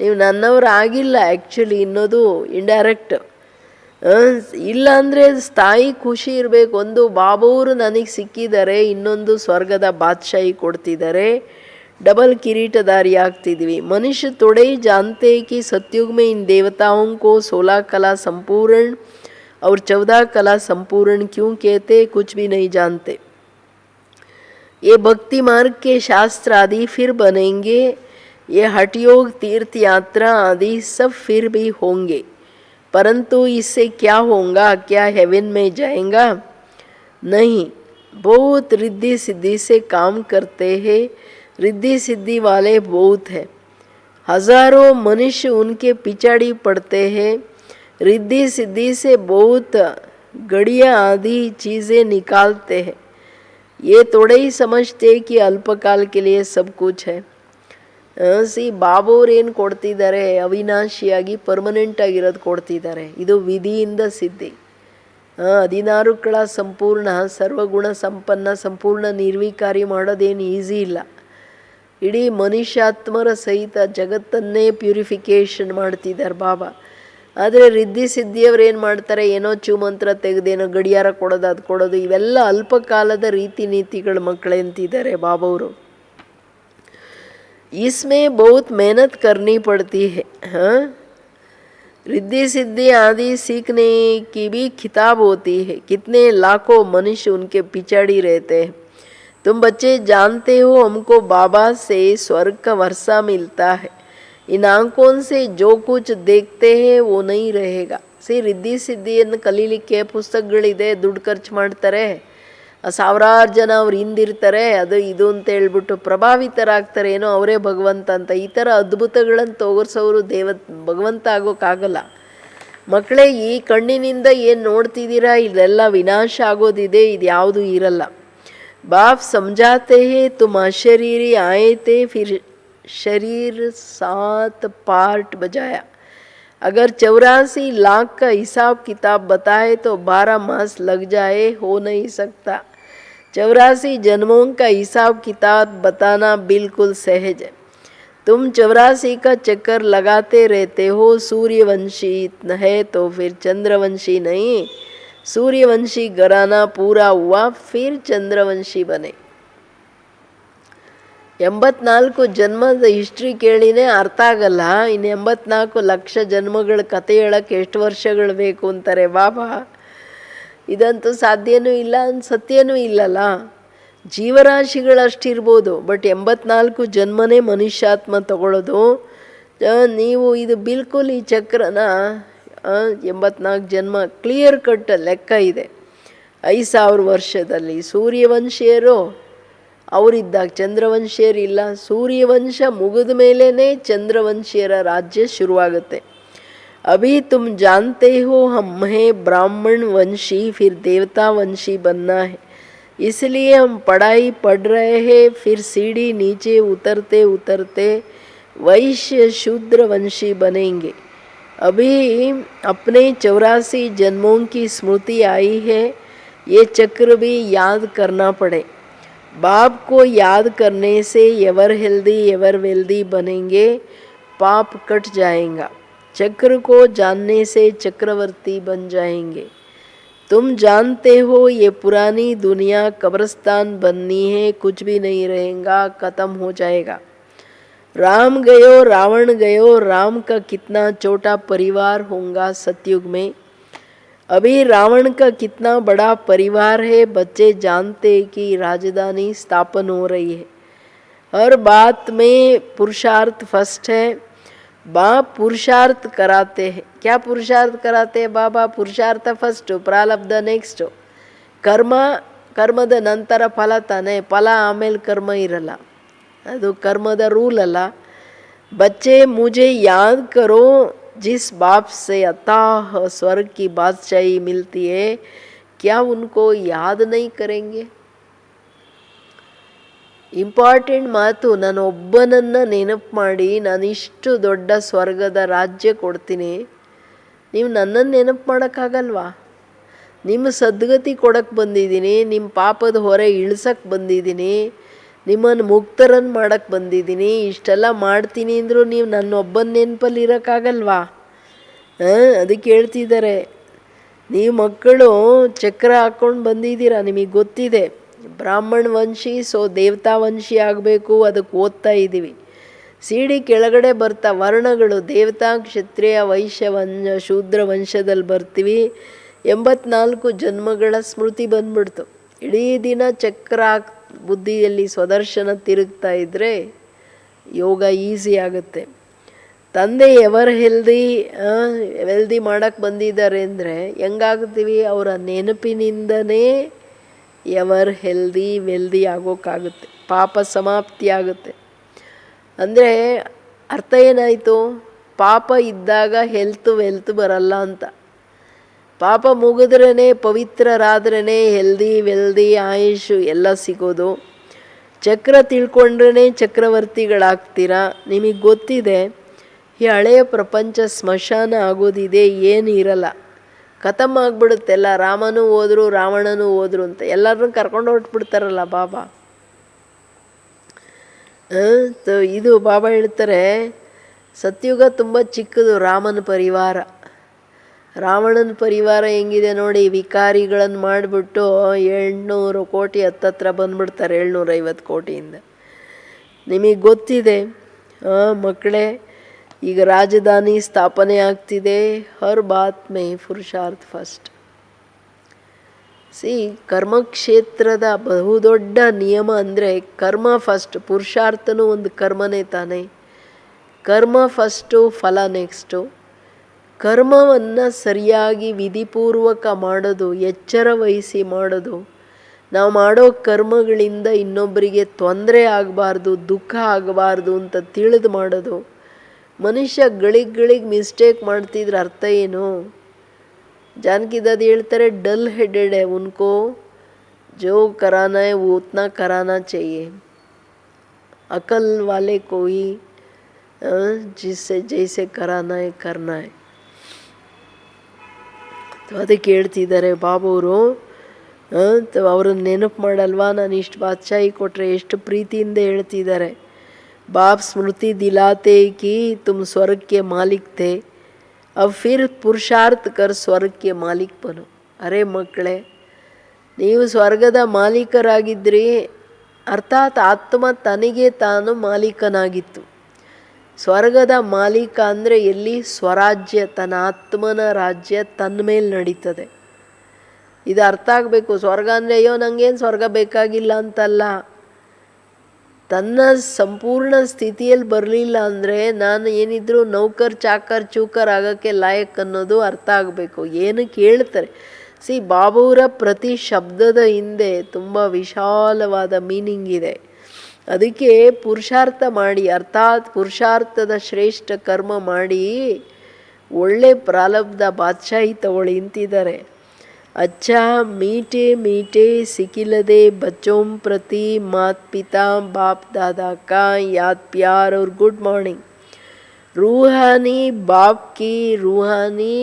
ನೀವು ನನ್ನವರು ಆಗಿಲ್ಲ ಆ್ಯಕ್ಚುಲಿ ಅನ್ನೋದು ಇಂಡೈರೆಕ್ಟ್. ಇಲ್ಲ ಅಂದರೆ ಸ್ಥಾಯಿ ಖುಷಿ ಇರಬೇಕು. ಒಂದು ಬಾಬವರು ನನಗೆ ಸಿಕ್ಕಿದ್ದಾರೆ, ಇನ್ನೊಂದು ಸ್ವರ್ಗದ ಬಾದ್ಶಾಹಿ ಕೊಡ್ತಿದ್ದಾರೆ, डबल किरीटधारी ಆಗ್ತಿದ್ವಿ. मनुष्य थोड़े ही जानते हैं कि सतयुग में इन देवताओं को 16 कला संपूर्ण और 14 कला संपूर्ण क्यों कहते, कुछ भी नहीं जानते. ये भक्ति मार्ग के शास्त्र आदि फिर बनेंगे, ये हठयोग तीर्थ यात्रा आदि सब फिर भी होंगे, परंतु इससे क्या होगा? क्या हेवन में जाएगा? नहीं. बहुत रिद्धि सिद्धि से काम करते हैं, रिद्धि सिद्धि वाले बहुत है, हजारों मनुष्य उनके पिछाड़ी पड़ते हैं. रिद्धि सिद्धि से बहुत गड़िया आदि चीज़ें निकालते हैं. ये थोड़े ही समझते कि अल्पकाल के लिए सब कुछ है. ಸಿ ಬಾಬವ್ರು ಏನು ಕೊಡ್ತಿದ್ದಾರೆ, ಅವಿನಾಶಿಯಾಗಿ ಪರ್ಮನೆಂಟ್ ಆಗಿರೋದು ಕೊಡ್ತಿದ್ದಾರೆ. ಇದು ವಿಧಿಯಿಂದ ಸಿದ್ಧಿ. 16 ಕಳ ಸಂಪೂರ್ಣ ಸರ್ವಗುಣ ಸಂಪನ್ನ ಸಂಪೂರ್ಣ ನಿರ್ವಿಕಾರಿ ಮಾಡೋದೇನು ಈಸಿ ಇಲ್ಲ. ಇಡೀ ಮನುಷ್ಯಾತ್ಮರ ಸಹಿತ ಜಗತ್ತನ್ನೇ ಪ್ಯೂರಿಫಿಕೇಷನ್ ಮಾಡ್ತಿದ್ದಾರೆ ಬಾಬಾ. ಆದರೆ ರಿದ್ಧಿ ಸಿದ್ಧಿಯವ್ರು ಏನು ಮಾಡ್ತಾರೆ, ಏನೋ ಚೂಮಂತ್ರ ತೆಗೆದೇನೋ ಗಡಿಯಾರ ಕೊಡೋದು ಅದು ಕೊಡೋದು, ಇವೆಲ್ಲ ಅಲ್ಪಕಾಲದ ರೀತಿ ನೀತಿಗಳ ಮಕ್ಕಳೇ ಅಂತಿದ್ದಾರೆ ಬಾಬವರು. इसमें बहुत मेहनत करनी पड़ती है. हाँ, रिद्धि सिद्धि आदि सीखने की भी किताब होती है. कितने लाखों मनुष्य उनके पिछाड़ी रहते हैं. तुम बच्चे जानते हो हमको बाबा से स्वर्ग का वर्षा मिलता है. इन आंखों से जो कुछ देखते हैं वो नहीं रहेगा. ರಿದ್ಧಿ ಸಿದ್ಧಿಯನ್ನು ಕಲೀಲಿಕ್ಕೆ ಪುಸ್ತಕಗಳಿದೆ, ದುಡ್ಡು ಖರ್ಚು ಮಾಡ್ತಾರೆ, ಸಾವಿರಾರು ಜನ ಅವ್ರು ಹಿಂದಿರ್ತಾರೆ, ಅದು ಇದು ಅಂತ ಹೇಳ್ಬಿಟ್ಟು ಪ್ರಭಾವಿತರಾಗ್ತಾರೆ, ಏನೋ ಅವರೇ ಭಗವಂತ ಅಂತ. ಈ ಥರ ಅದ್ಭುತಗಳನ್ನು ತೋರಿಸೋರು ಭಗವಂತ ಆಗೋಕ್ಕಾಗಲ್ಲ. ಮಕ್ಕಳೇ, ಈ ಕಣ್ಣಿನಿಂದ ಏನು ನೋಡ್ತಿದ್ದೀರಾ ಇದೆಲ್ಲ ವಿನಾಶ ಆಗೋದಿದೆ, ಇದು ಯಾವುದೂ ಇರಲ್ಲ. बाप समझाते हैं तुम अशरीरी आए थे, फिर शरीर 7 पार्ट बजाया. अगर 84 लाख का हिसाब किताब बताए तो 12 मास लग जाए, हो नहीं सकता. 84 जन्मों का हिसाब किताब बताना बिल्कुल सहज है. तुम 84 का चक्कर लगाते रहते हो. सूर्यवंशी है तो फिर चंद्रवंशी नहीं. सूर्यवंशी घराना पूरा हुआ फिर चंद्रवंशी बने. 84 ಜನ್ಮದ ಹಿಸ್ಟ್ರಿ ಕೇಳಿನೇ ಅರ್ಥ ಆಗಲ್ಲ. ಇನ್ನು 84 ಲಕ್ಷ ಜನ್ಮಗಳ ಕತೆ ಹೇಳಕ್ಕೆ ಎಷ್ಟು ವರ್ಷಗಳು ಬೇಕು ಅಂತಾರೆ ಬಾಬಾ. ಇದಂತೂ ಸಾಧ್ಯನೂ ಇಲ್ಲ, ಸತ್ಯನೂ ಇಲ್ಲಲ್ಲ. ಜೀವರಾಶಿಗಳಷ್ಟಿರ್ಬೋದು, ಬಟ್ 84 ಜನ್ಮನೇ ಮನುಷ್ಯಾತ್ಮ ತಗೊಳ್ಳೋದು. ನೀವು ಇದು ಬಿಲ್ಕುಲ್ ಈ ಚಕ್ರನ 84 ಜನ್ಮ ಕ್ಲಿಯರ್ ಕಟ್ ಲೆಕ್ಕ ಇದೆ. 5000 ವರ್ಷದಲ್ಲಿ ಸೂರ್ಯವಂಶೀಯರು ಅವರಿದ್ದಾಗ ಚಂದ್ರವಂಶೀಯರು ಇಲ್ಲ. ಸೂರ್ಯವಂಶ ಮುಗಿದ ಮೇಲೇ ಚಂದ್ರವಂಶೀಯರ ರಾಜ್ಯ ಶುರುವಾಗುತ್ತೆ. अभी तुम जानते हो हम हैं ब्राह्मण वंशी, फिर देवता वंशी बनना है. इसलिए हम पढ़ाई पढ़ रहे हैं. फिर सीढ़ी नीचे उतरते उतरते वैश्य शूद्र वंशी बनेंगे. अभी अपने 84 जन्मों की स्मृति आई है. ये चक्र भी याद करना पड़े. बाप को याद करने से एवर हेल्दी एवर वेल्दी बनेंगे, पाप कट जाएगा. चक्र को जानने से चक्रवर्ती बन जाएंगे. तुम जानते हो ये पुरानी दुनिया कब्रिस्तान बननी है, कुछ भी नहीं रहेगा, ख़त्म हो जाएगा. राम गयो रावण गयो, राम का कितना छोटा परिवार होगा सतयुग में. अभी रावण का कितना बड़ा परिवार है. बच्चे जानते कि राजधानी स्थापन हो रही है. हर बात में पुरुषार्थ फर्स्ट है. बाप पुरुषार्थ कराते हैं. क्या पुरुषार्थ कराते हैं बाबा? पुरुषार्थ ಫಸ್ಟು, ಪ್ರಾರಬ್ಧ ನೆಕ್ಸ್ಟು. ಕರ್ಮದ ನಂತರ ಫಲ ತಾನೆ. ಫಲ ಆಮೇಲೆ ಕರ್ಮ ಇರಲ್ಲ, ಅದು ಕರ್ಮದ ರೂಲ್ ಅಲ್ಲ. बच्चे मुझे याद करो, जिस बाप से अताह स्वर्ग की बादशाही मिलती है, क्या उनको याद नहीं करेंगे? ಇಂಪಾರ್ಟೆಂಟ್ ಮಾತು. ನಾನು ಒಬ್ಬನನ್ನು ನೆನಪು ಮಾಡಿ ನಾನಿಷ್ಟು ದೊಡ್ಡ ಸ್ವರ್ಗದ ರಾಜ್ಯ ಕೊಡ್ತೀನಿ, ನೀವು ನನ್ನನ್ನು ನೆನಪು ಮಾಡೋಕ್ಕಾಗಲ್ವಾ? ನಿಮ್ಮ ಸದ್ಗತಿ ಕೊಡೋಕ್ಕೆ ಬಂದಿದ್ದೀನಿ, ನಿಮ್ಮ ಪಾಪದ ಹೊರೆ ಇಳಿಸೋಕ್ಕೆ ಬಂದಿದ್ದೀನಿ, ನಿಮ್ಮನ್ನು ಮುಕ್ತರನ್ನು ಮಾಡೋಕ್ಕೆ ಬಂದಿದ್ದೀನಿ. ಇಷ್ಟೆಲ್ಲ ಮಾಡ್ತೀನಿ ಅಂದರೂ ನೀವು ನನ್ನೊಬ್ಬನ ನೆನಪಲ್ಲಿ ಇರೋಕ್ಕಾಗಲ್ವಾ? ಅದಕ್ಕೆ ಹೇಳ್ತಿದ್ದಾರೆ, ನೀವು ಮಕ್ಕಳು ಚಕ್ರ ಹಾಕ್ಕೊಂಡು ಬಂದಿದ್ದೀರಾ, ನಿಮಗೆ ಗೊತ್ತಿದೆ. ಬ್ರಾಹ್ಮಣ ವಂಶಿ, ಸೊ ದೇವತಾ ವಂಶಿ ಆಗಬೇಕು, ಅದಕ್ಕೆ ಓದ್ತಾ ಇದ್ದೀವಿ. ಸಿಡಿ ಕೆಳಗಡೆ ಬರ್ತಾ ವರ್ಣಗಳು ದೇವತಾ, ಕ್ಷತ್ರಿಯ, ವೈಶ್ಯ ಶೂದ್ರ ವಂಶದಲ್ಲಿ ಬರ್ತೀವಿ. 84 ಜನ್ಮಗಳ ಸ್ಮೃತಿ ಬಂದ್ಬಿಡ್ತು. ಇಡೀ ದಿನ ಚಕ್ರ ಬುದ್ಧಿಯಲ್ಲಿ ಸ್ವದರ್ಶನ ತಿರುಗ್ತಾ ಇದ್ದರೆ ಯೋಗ ಈಸಿ ಆಗುತ್ತೆ. ತಂದೆ ಎವರ್ ವೆಲ್ದಿ ಮಾಡೋಕ್ಕೆ ಬಂದಿದ್ದಾರೆ ಅಂದರೆ ಹೆಂಗಾಗ್ತೀವಿ? ಅವರ ನೆನಪಿನಿಂದನೇ ಎವರ್ ವೆಲ್ದಿ ಆಗೋಕ್ಕಾಗುತ್ತೆ, ಪಾಪ ಸಮಾಪ್ತಿ ಆಗುತ್ತೆ. ಅಂದರೆ ಅರ್ಥ ಏನಾಯಿತು? ಪಾಪ ಇದ್ದಾಗ ವೆಲ್ತ್ ಬರಲ್ಲ ಅಂತ. ಪಾಪ ಮುಗಿದ್ರೇ ಪವಿತ್ರರಾದ್ರೇ ವೆಲ್ದಿ ಆಯುಷು ಎಲ್ಲ ಸಿಗೋದು. ಚಕ್ರ ತಿಳ್ಕೊಂಡ್ರೇ ಚಕ್ರವರ್ತಿಗಳಾಗ್ತೀರಾ. ನಿಮಗೆ ಗೊತ್ತಿದೆ, ಈ ಹಳೆಯ ಪ್ರಪಂಚ ಸ್ಮಶಾನ ಆಗೋದಿದೆ, ಏನು ಇರಲ್ಲ. ಖತಮ್ ಆಗಿಬಿಡುತ್ತೆ ಎಲ್ಲ. ರಾಮನೂ ಹೋದ್ರು ರಾವಣನೂ ಹೋದ್ರು ಅಂತ ಎಲ್ಲರನ್ನೂ ಕರ್ಕೊಂಡು ಹೊರಟ್ಬಿಡ್ತಾರಲ್ಲ ಬಾಬಾ. ಇದು ಬಾಬಾ ಹೇಳ್ತಾರೆ, ಸತ್ಯುಗ ತುಂಬ ಚಿಕ್ಕದು ರಾಮನ ಪರಿವಾರ. ರಾವಣನ ಪರಿವಾರ ಹೆಂಗಿದೆ ನೋಡಿ, ವಿಕಾರಿಗಳನ್ನು ಮಾಡಿಬಿಟ್ಟು 700 ಕೋಟಿ ಹತ್ತತ್ರ ಬಂದ್ಬಿಡ್ತಾರೆ, 750 ಕೋಟಿಯಿಂದ. ನಿಮಗೆ ಗೊತ್ತಿದೆ ಮಕ್ಕಳೇ, ಈಗ ರಾಜಧಾನಿ ಸ್ಥಾಪನೆ ಆಗ್ತಿದೆ. ಹರ್ ಬಾತ್ ಮೇ ಪುರುಷಾರ್ಥ ಫಸ್ಟ್. ಕರ್ಮಕ್ಷೇತ್ರದ ಬಹುದೊಡ್ಡ ನಿಯಮ ಅಂದರೆ ಕರ್ಮ ಫಸ್ಟ್. ಪುರುಷಾರ್ಥನೂ ಒಂದು ಕರ್ಮನೇ ತಾನೇ. ಕರ್ಮ ಫಸ್ಟು, ಫಲ ನೆಕ್ಸ್ಟು. ಕರ್ಮವನ್ನು ಸರಿಯಾಗಿ ವಿಧಿಪೂರ್ವಕ ಮಾಡೋದು, ಎಚ್ಚರ ವಹಿಸಿ ಮಾಡೋದು. ನಾವು ಮಾಡೋ ಕರ್ಮಗಳಿಂದ ಇನ್ನೊಬ್ಬರಿಗೆ ತೊಂದರೆ ಆಗಬಾರ್ದು, ದುಃಖ ಆಗಬಾರ್ದು ಅಂತ ತಿಳಿದು ಮಾಡೋದು. ಮನುಷ್ಯ ಗಳಿಗೆ ಮಿಸ್ಟೇಕ್ ಮಾಡ್ತಿದ್ರೆ ಅರ್ಥ ಏನು? जानकी दादी ಹೇಳ್ತಾರೆ, डल हेडेड है, उनको जो कराना है वो उतना कराना चाहिए. अकल वाले को ही जिससे जैसे कराना है करना है. ಅದಕ್ಕೆ ಹೇಳ್ತಿದ್ದಾರೆ ಬಾಬವರು. ಅವ್ರನ್ನ ನೆನಪು ಮಾಡಲ್ವಾ? ನಾನು ಇಷ್ಟು ಬಾದ್ಶಾಹಿ ಕೊಟ್ಟರೆ ಎಷ್ಟು ಪ್ರೀತಿಯಿಂದ ಹೇಳ್ತಿದ್ದಾರೆ. ಬಾಪ್ ಸ್ಮೃತಿ ದಿಲಾತೆ ಕಿ ತುಮ್ ಸ್ವರ್ಗಕ್ಕೆ ಮಾಲಿಕ್ ಥೇ, अब फिर पुरुषार्थ कर ಸ್ವರ್ಗ के ಮಾಲಿಕ್ ಬನು. ಅರೆ ಮಕ್ಕಳೇ, ನೀವು ಸ್ವರ್ಗದ ಮಾಲೀಕರಾಗಿದ್ರಿ. ಅರ್ಥಾತ್ ಆತ್ಮ ತನಗೆ ತಾನು ಮಾಲೀಕನಾಗಿತ್ತು. ಸ್ವರ್ಗದ ಮಾಲೀಕ ಅಂದರೆ ಎಲ್ಲಿ? ಸ್ವರಾಜ್ಯ, ತನ್ನ ಆತ್ಮನ ರಾಜ್ಯ ತನ್ನ ಮೇಲೆ ನಡೀತದೆ. ಇದು ಅರ್ಥ ಆಗಬೇಕು. ಸ್ವರ್ಗ ಅಂದರೆ ಅಯ್ಯೋ ನನಗೇನು ಸ್ವರ್ಗ ಬೇಕಾಗಿಲ್ಲ ಅಂತಲ್ಲ. ತನ್ನ ಸಂಪೂರ್ಣ ಸ್ಥಿತಿಯಲ್ಲಿ ಬರಲಿಲ್ಲ ಅಂದರೆ ನಾನು ಏನಿದ್ರು ನೌಕರ್ ಚಾಕರ್ ಚೂಕರ್ ಆಗೋಕ್ಕೆ ಲಾಯಕ್ ಅನ್ನೋದು ಅರ್ಥ ಆಗಬೇಕು. ಏನಕ್ಕೆ ಹೇಳ್ತಾರೆ? ಬಾಬುವರ ಪ್ರತಿ ಶಬ್ದದ ಹಿಂದೆ ತುಂಬ ವಿಶಾಲವಾದ ಮೀನಿಂಗ್ ಇದೆ. ಅದಕ್ಕೆ ಪುರುಷಾರ್ಥ ಮಾಡಿ, ಅರ್ಥಾತ್ ಪುರುಷಾರ್ಥದ ಶ್ರೇಷ್ಠ ಕರ್ಮ ಮಾಡಿ ಒಳ್ಳೆ ಪ್ರಾರಬ್ಧ ಬಾದ್ಶಾಹಿ ತಗೊಳ್ಳಿ ಅಂತಿದ್ದಾರೆ. अच्छा मीठे मीठे सिकिलदे बच्चों प्रति मात पिता बाप दादा का याद प्यार और गुड मॉर्निंग. रूहानी बाप की रूहानी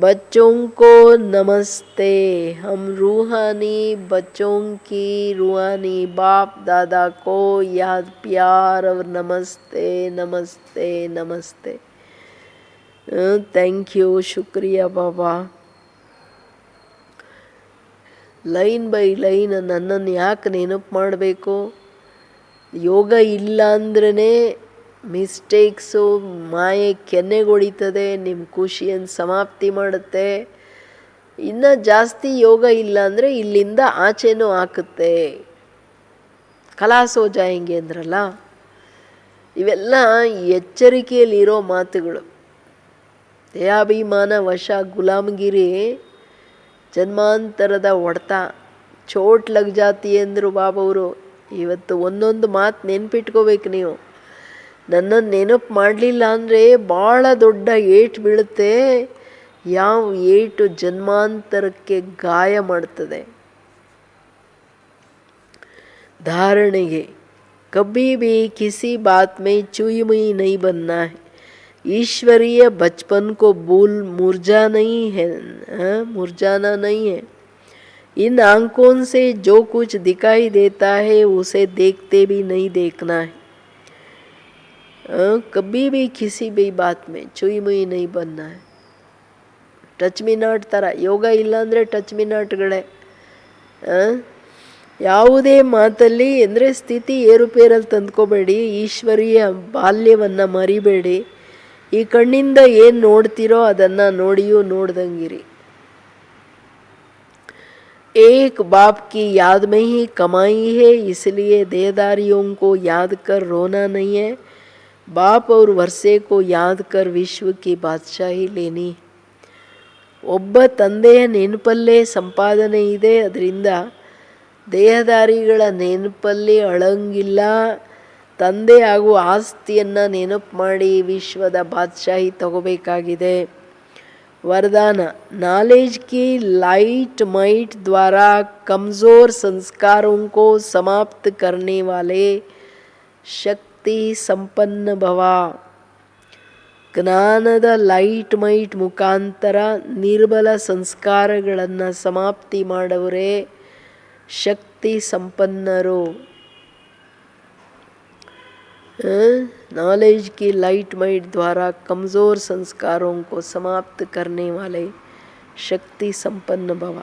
बच्चों को नमस्ते. हम रूहानी बच्चों की रूहानी बाप दादा को याद प्यार और नमस्ते नमस्ते नमस्ते. थैंक यू, शुक्रिया बाबा. ಲೈನ್ ಬೈ ಲೈನ್ ನನ್ನನ್ನು ಯಾಕೆ ನೆನಪು ಮಾಡಬೇಕು? ಯೋಗ ಇಲ್ಲ ಅಂದ್ರೇ ಮಿಸ್ಟೇಕ್ಸು, ಮಾಯೆ ಕೆನ್ನೆಗೊಳಿತದೆ, ನಿಮ್ಮ ಖುಷಿಯನ್ನು ಸಮಾಪ್ತಿ ಮಾಡುತ್ತೆ. ಇನ್ನು ಜಾಸ್ತಿ ಯೋಗ ಇಲ್ಲ ಅಂದರೆ ಇಲ್ಲಿಂದ ಆಚೆನೂ ಹಾಕುತ್ತೆ. ಕಲಾಸೋ ಜಾಯಂಗೆ ಅಂದ್ರಲ್ಲ, ಇವೆಲ್ಲ ಎಚ್ಚರಿಕೆಯಲ್ಲಿರೋ ಮಾತುಗಳು. ದೇಹಾಭಿಮಾನ ವಶ, ಗುಲಾಮಗಿರಿ, ಜನ್ಮಾಂತರದ ಹೊಡೆತ, ಚೋಟ್ ಲಗ್ ಜಾತಿ ಅಂದರು ಬಾಬವರು. ಇವತ್ತು ಒಂದೊಂದು ಮಾತು ನೆನ್ಪಿಟ್ಕೋಬೇಕು ನೀವು. ನನ್ನನ್ನು ನೆನಪು ಮಾಡಲಿಲ್ಲ ಅಂದರೆ ಭಾಳ ದೊಡ್ಡ ಏಟು ಬೀಳುತ್ತೆ. ಯಾವ ಏಟು ಜನ್ಮಾಂತರಕ್ಕೆ ಗಾಯ ಮಾಡ್ತದೆ. धारणेगे कभी भी किसी बात में चुई मुई नहीं बनना है. ईश्वरीय बचपन को भूल मुरझाना नहीं है. इन आंखों से जो कुछ दिखाई देता है उसे देखते भी नहीं देखना है. कभी भी किसी भी बात में चुई मुई नहीं बनना है. ಟಚ್ ಮಿ ನಾಟ್ ಥರ. ಯೋಗ ಇಲ್ಲಾಂದರೆ ಟಚ್ ಮಿ ನಾಟ್ಗಳೇ. ಯಾವುದೇ ಮಾತಲ್ಲಿ ಅಂದರೆ ಸ್ಥಿತಿ ಏರುಪೇರಲ್ಲಿ ತಂದ್ಕೋಬೇಡಿ. ಈಶ್ವರೀಯ ಬಾಲ್ಯವನ್ನು ಮರಿಬೇಡಿ. ಈ ಕಣ್ಣಿಂದ ಏನು ನೋಡ್ತಿರೋ ಅದನ್ನು ನೋಡಿಯೂ ನೋಡ್ದಂಗಿರಿ. एक बाप की याद में ही कमाई है, इसलिए देहदारियों को याद कर रोना नहीं है. बाप और वर्षे को याद कर विश्व की बादशाही लेनी. ಒಬ್ಬ ತಂದೆಯ ನೆನಪಲ್ಲೇ ಸಂಪಾದನೆ ಇದೆ. ಅದರಿಂದ ದೇಹದಾರಿಗಳ ನೆನಪಲ್ಲಿ ಅಳಂಗಿಲ್ಲ. ತಂದೆ ಹಾಗೂ ಆಸ್ತಿಯನ್ನು ನೆನಪು ಮಾಡಿ ವಿಶ್ವದ ಬಾದಶಾಹಿ ತಗೋಬೇಕಾಗಿದೆ. वरदान नॉलेज की लाइट माइट द्वारा कमज़ोर संस्कारों को समाप्त करने वाले शक्ति संपन्न भवा. ಜ್ಞಾನದ ಲೈಟ್ ಮೈಟ್ ಮುಖಾಂತರ ನಿರ್ಬಲ ಸಂಸ್ಕಾರಗಳನ್ನು ಸಮಾಪ್ತಿ ಮಾಡವರೇ ಶಕ್ತಿ ಸಂಪನ್ನರು. नॉलेज की लाइट माइट द्वारा कमज़ोर संस्कारों को समाप्त करने वाले शक्ति संपन्न भव.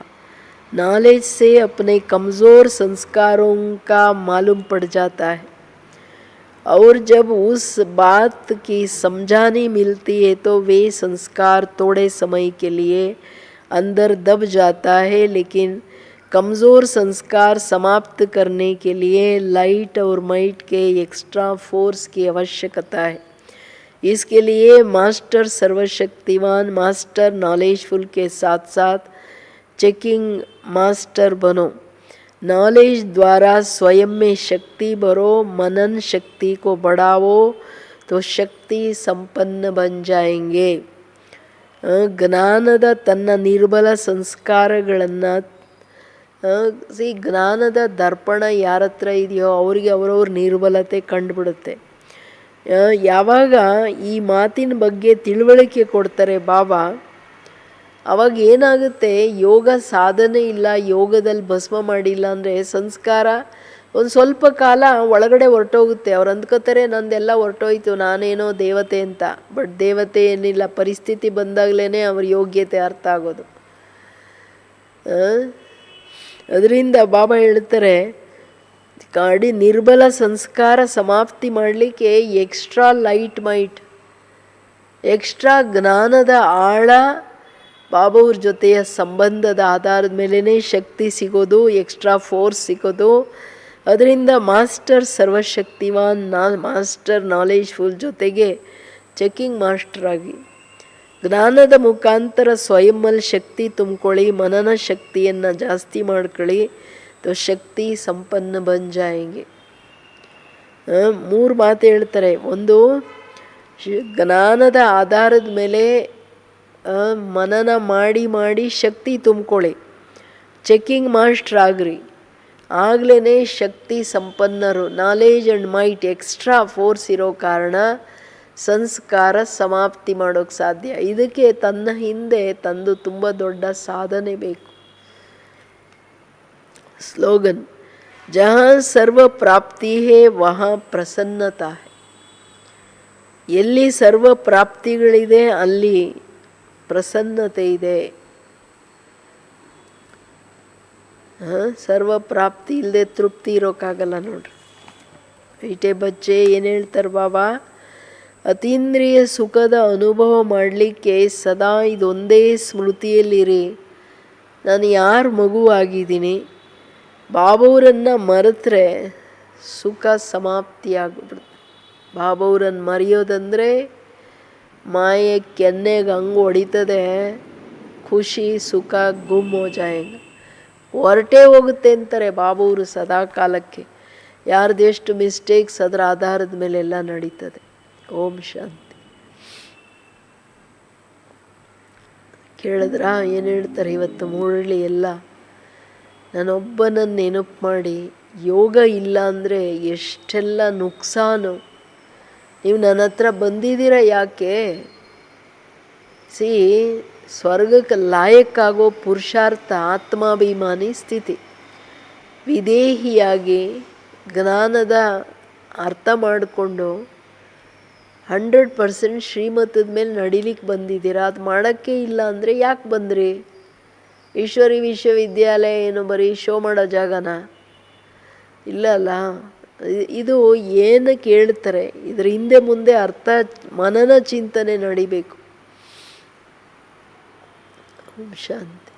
नॉलेज से अपने कमज़ोर संस्कारों का मालूम पड़ जाता है और जब उस बात की समझानी मिलती है तो वे संस्कार थोड़े समय के लिए अंदर दब जाता है, लेकिन कमज़ोर संस्कार समाप्त करने के लिए लाइट और माइट के एक्स्ट्रा फोर्स की आवश्यकता है. इसके लिए मास्टर सर्वशक्तिवान, मास्टर नॉलेजफुल के साथ साथ चेकिंग मास्टर बनो. नॉलेज द्वारा स्वयं में शक्ति भरो, मनन शक्ति को बढ़ाओ तो शक्ति संपन्न बन जाएंगे. ಜ್ಞಾನದ ತನ್ನ ನಿರ್ಬಲ ಸಂಸ್ಕಾರಗಳನ್ನು ಜ್ಞಾನದ ದರ್ಪಣ ಯಾರ ಹತ್ರ ಇದೆಯೋ ಅವರಿಗೆ ಅವರವ್ರ ನಿರ್ಬಲತೆ ಕಂಡುಬಿಡುತ್ತೆ. ಯಾವಾಗ ಈ ಮಾತಿನ ಬಗ್ಗೆ ತಿಳುವಳಿಕೆ ಕೊಡ್ತಾರೆ ಬಾಬಾ, ಅವಾಗ ಏನಾಗುತ್ತೆ, ಯೋಗ ಸಾಧನೆ ಇಲ್ಲ, ಯೋಗದಲ್ಲಿ ಭಸ್ಮ ಮಾಡಿಲ್ಲ ಅಂದರೆ ಸಂಸ್ಕಾರ ಒಂದು ಸ್ವಲ್ಪ ಕಾಲ ಒಳಗಡೆ ಹೊರಟೋಗುತ್ತೆ. ಅವ್ರು ಅಂದ್ಕೋತಾರೆ ನಂದೆಲ್ಲ ಹೊರಟೋಯ್ತು, ನಾನೇನೋ ದೇವತೆ ಅಂತ. ಬಟ್ ದೇವತೆ ಏನಿಲ್ಲ, ಪರಿಸ್ಥಿತಿ ಬಂದಾಗಲೇ ಅವ್ರ ಯೋಗ್ಯತೆ ಅರ್ಥ ಆಗೋದು. ಅದರಿಂದ ಬಾಬಾ ಹೇಳ್ತಾರೆ, ಕಾಡಿ ನಿರ್ಬಲ ಸಂಸ್ಕಾರ ಸಮಾಪ್ತಿ ಮಾಡಲಿಕ್ಕೆ ಎಕ್ಸ್ಟ್ರಾ ಲೈಟ್ ಮೈಟ್, ಎಕ್ಸ್ಟ್ರಾ ಜ್ಞಾನದ ಆಳ, ಬಾಬಾವ್ರ ಜೊತೆಯ ಸಂಬಂಧದ ಆಧಾರದ ಮೇಲೇ ಶಕ್ತಿ ಸಿಗೋದು, ಎಕ್ಸ್ಟ್ರಾ ಫೋರ್ಸ್ ಸಿಗೋದು. ಅದರಿಂದ ಮಾಸ್ಟರ್ ಸರ್ವಶಕ್ತಿವಾನ್, ಮಾಸ್ಟರ್ ನಾಲೆಜ್ಫುಲ್ ಜೊತೆಗೆ ಚೆಕಿಂಗ್ ಮಾಸ್ಟರ್ ಆಗಿ ಜ್ಞಾನದ ಮುಖಾಂತರ ಸ್ವಯಂನಲ್ಲಿ ಶಕ್ತಿ ತುಂಬ್ಕೊಳ್ಳಿ, ಮನನ ಶಕ್ತಿಯನ್ನು ಜಾಸ್ತಿ ಮಾಡ್ಕೊಳ್ಳಿ, ತೋ ಶಕ್ತಿ ಸಂಪನ್ನ ಬನ್ ಜಾಯಂಗೆ. 3 ಮಾತು ಹೇಳ್ತಾರೆ. ಒಂದು, ಜ್ಞಾನದ ಆಧಾರದ ಮೇಲೆ ಮನನ ಮಾಡಿ ಮಾಡಿ ಶಕ್ತಿ ತುಂಬ್ಕೊಳ್ಳಿ, ಚೆಕಿಂಗ್ ಮಾಸ್ಟರ್ ಆಗ್ರಿ, ಆಗಲೇ ಶಕ್ತಿ ಸಂಪನ್ನರು. Knowledge and might extra force ಇರೋ ಕಾರಣ ಸಂಸ್ಕಾರ ಸಮಾಪ್ತಿ ಮಾಡೋಕ್ಕೆ ಸಾಧ್ಯ. ಇದಕ್ಕೆ ತನ್ನ ಹಿಂದೆ ತಂದು ತುಂಬ ದೊಡ್ಡ ಸಾಧನೆ ಬೇಕು. ಸ್ಲೋಗನ್, ಜಹಾ ಸರ್ವ ಪ್ರಾಪ್ತಿ ಹೇ ವಹಾ ಪ್ರಸನ್ನತಾ ಹೈ. ಎಲ್ಲಿ ಸರ್ವ ಪ್ರಾಪ್ತಿಗಳಿದೆ ಅಲ್ಲಿ ಪ್ರಸನ್ನತೆ ಇದೆ. ಸರ್ವ ಪ್ರಾಪ್ತಿ ಇಲ್ಲದೆ ತೃಪ್ತಿ ಇರೋಕ್ಕಾಗಲ್ಲ ನೋಡ್ರಿ. ಐಟೆ ಬಚ್ಚೆ ಏನು ಹೇಳ್ತಾರೆ ಬಾಬಾ, ಅತೀಂದ್ರಿಯ ಸುಖದ ಅನುಭವ ಮಾಡಲಿಕ್ಕೆ ಸದಾ ಇದೊಂದೇ ಸ್ಮೃತಿಯಲ್ಲಿರಿ, ನಾನು ಯಾರ ಮಗುವಾಗಿದ್ದೀನಿ. ಬಾಬಾವರನ್ನು ಮರೆತರೆ ಸುಖ ಸಮಾಪ್ತಿಯಾಗ್ಬಿಡುತ್ತೆ. ಬಾಬಾವರನ್ನು ಮರೆಯೋದಂದರೆ ಮಾಯೆ ಕೆನ್ನೆಗೆ ಹಂಗೆ ಹೊಡಿತದೆ, ಖುಷಿ ಸುಖ ಗುಮ್ ಹೋ ಜಾಯಂಗ, ಹೊರಟೇ ಹೋಗುತ್ತೆ ಅಂತಾರೆ ಬಾಬಾವರು ಸದಾ ಕಾಲಕ್ಕೆ. ಯಾರ್ದೆಷ್ಟು ಮಿಸ್ಟೇಕ್ಸ್ ಅದರ ಆಧಾರದ ಮೇಲೆಲ್ಲ ನಡೀತದೆ. ಓಂ ಶಾಂತಿ. ಕೇಳಿದ್ರಾ ಏನು ಹೇಳ್ತಾರೆ ಇವತ್ತು ಮುರಳಿ ಎಲ್ಲ? ನಾನೊಬ್ಬನನ್ನು ನೆನಪು ಮಾಡಿ, ಯೋಗ ಇಲ್ಲ ಅಂದರೆ ಎಷ್ಟೆಲ್ಲ ನುಕ್ಸಾನು. ನೀವು ನನ್ನ ಹತ್ರ ಬಂದಿದ್ದೀರ ಯಾಕೆ? ಸ್ವರ್ಗಕ್ಕೆ ಲಾಯಕ್ಕಾಗೋ ಪುರುಷಾರ್ಥ ಆತ್ಮಾಭಿಮಾನಿ ಸ್ಥಿತಿ. ವಿದೇಹಿಯಾಗಿ ಜ್ಞಾನದ ಅರ್ಥ ಮಾಡಿಕೊಂಡು 100% ಶ್ರೀಮತದ ಮೇಲೆ ನಡಿಲಿಕ್ಕೆ ಬಂದಿದ್ದೀರಾ. ಅದು ಮಾಡೋಕ್ಕೆ ಇಲ್ಲ ಅಂದರೆ ಯಾಕೆ ಬಂದ್ರಿ? ಈಶ್ವರಿ ವಿಶ್ವವಿದ್ಯಾಲಯ ಏನು ಬರೀ ಶೋ ಮಾಡೋ ಜಾಗನ? ಇಲ್ಲಲ್ಲ. ಇದು ಏನು ಕೇಳ್ತಾರೆ, ಇದ್ರ ಹಿಂದೆ ಮುಂದೆ ಅರ್ಥ ಮನನ ಚಿಂತನೆ ನಡಿಬೇಕು. ಓಂ ಶಾಂತಿ.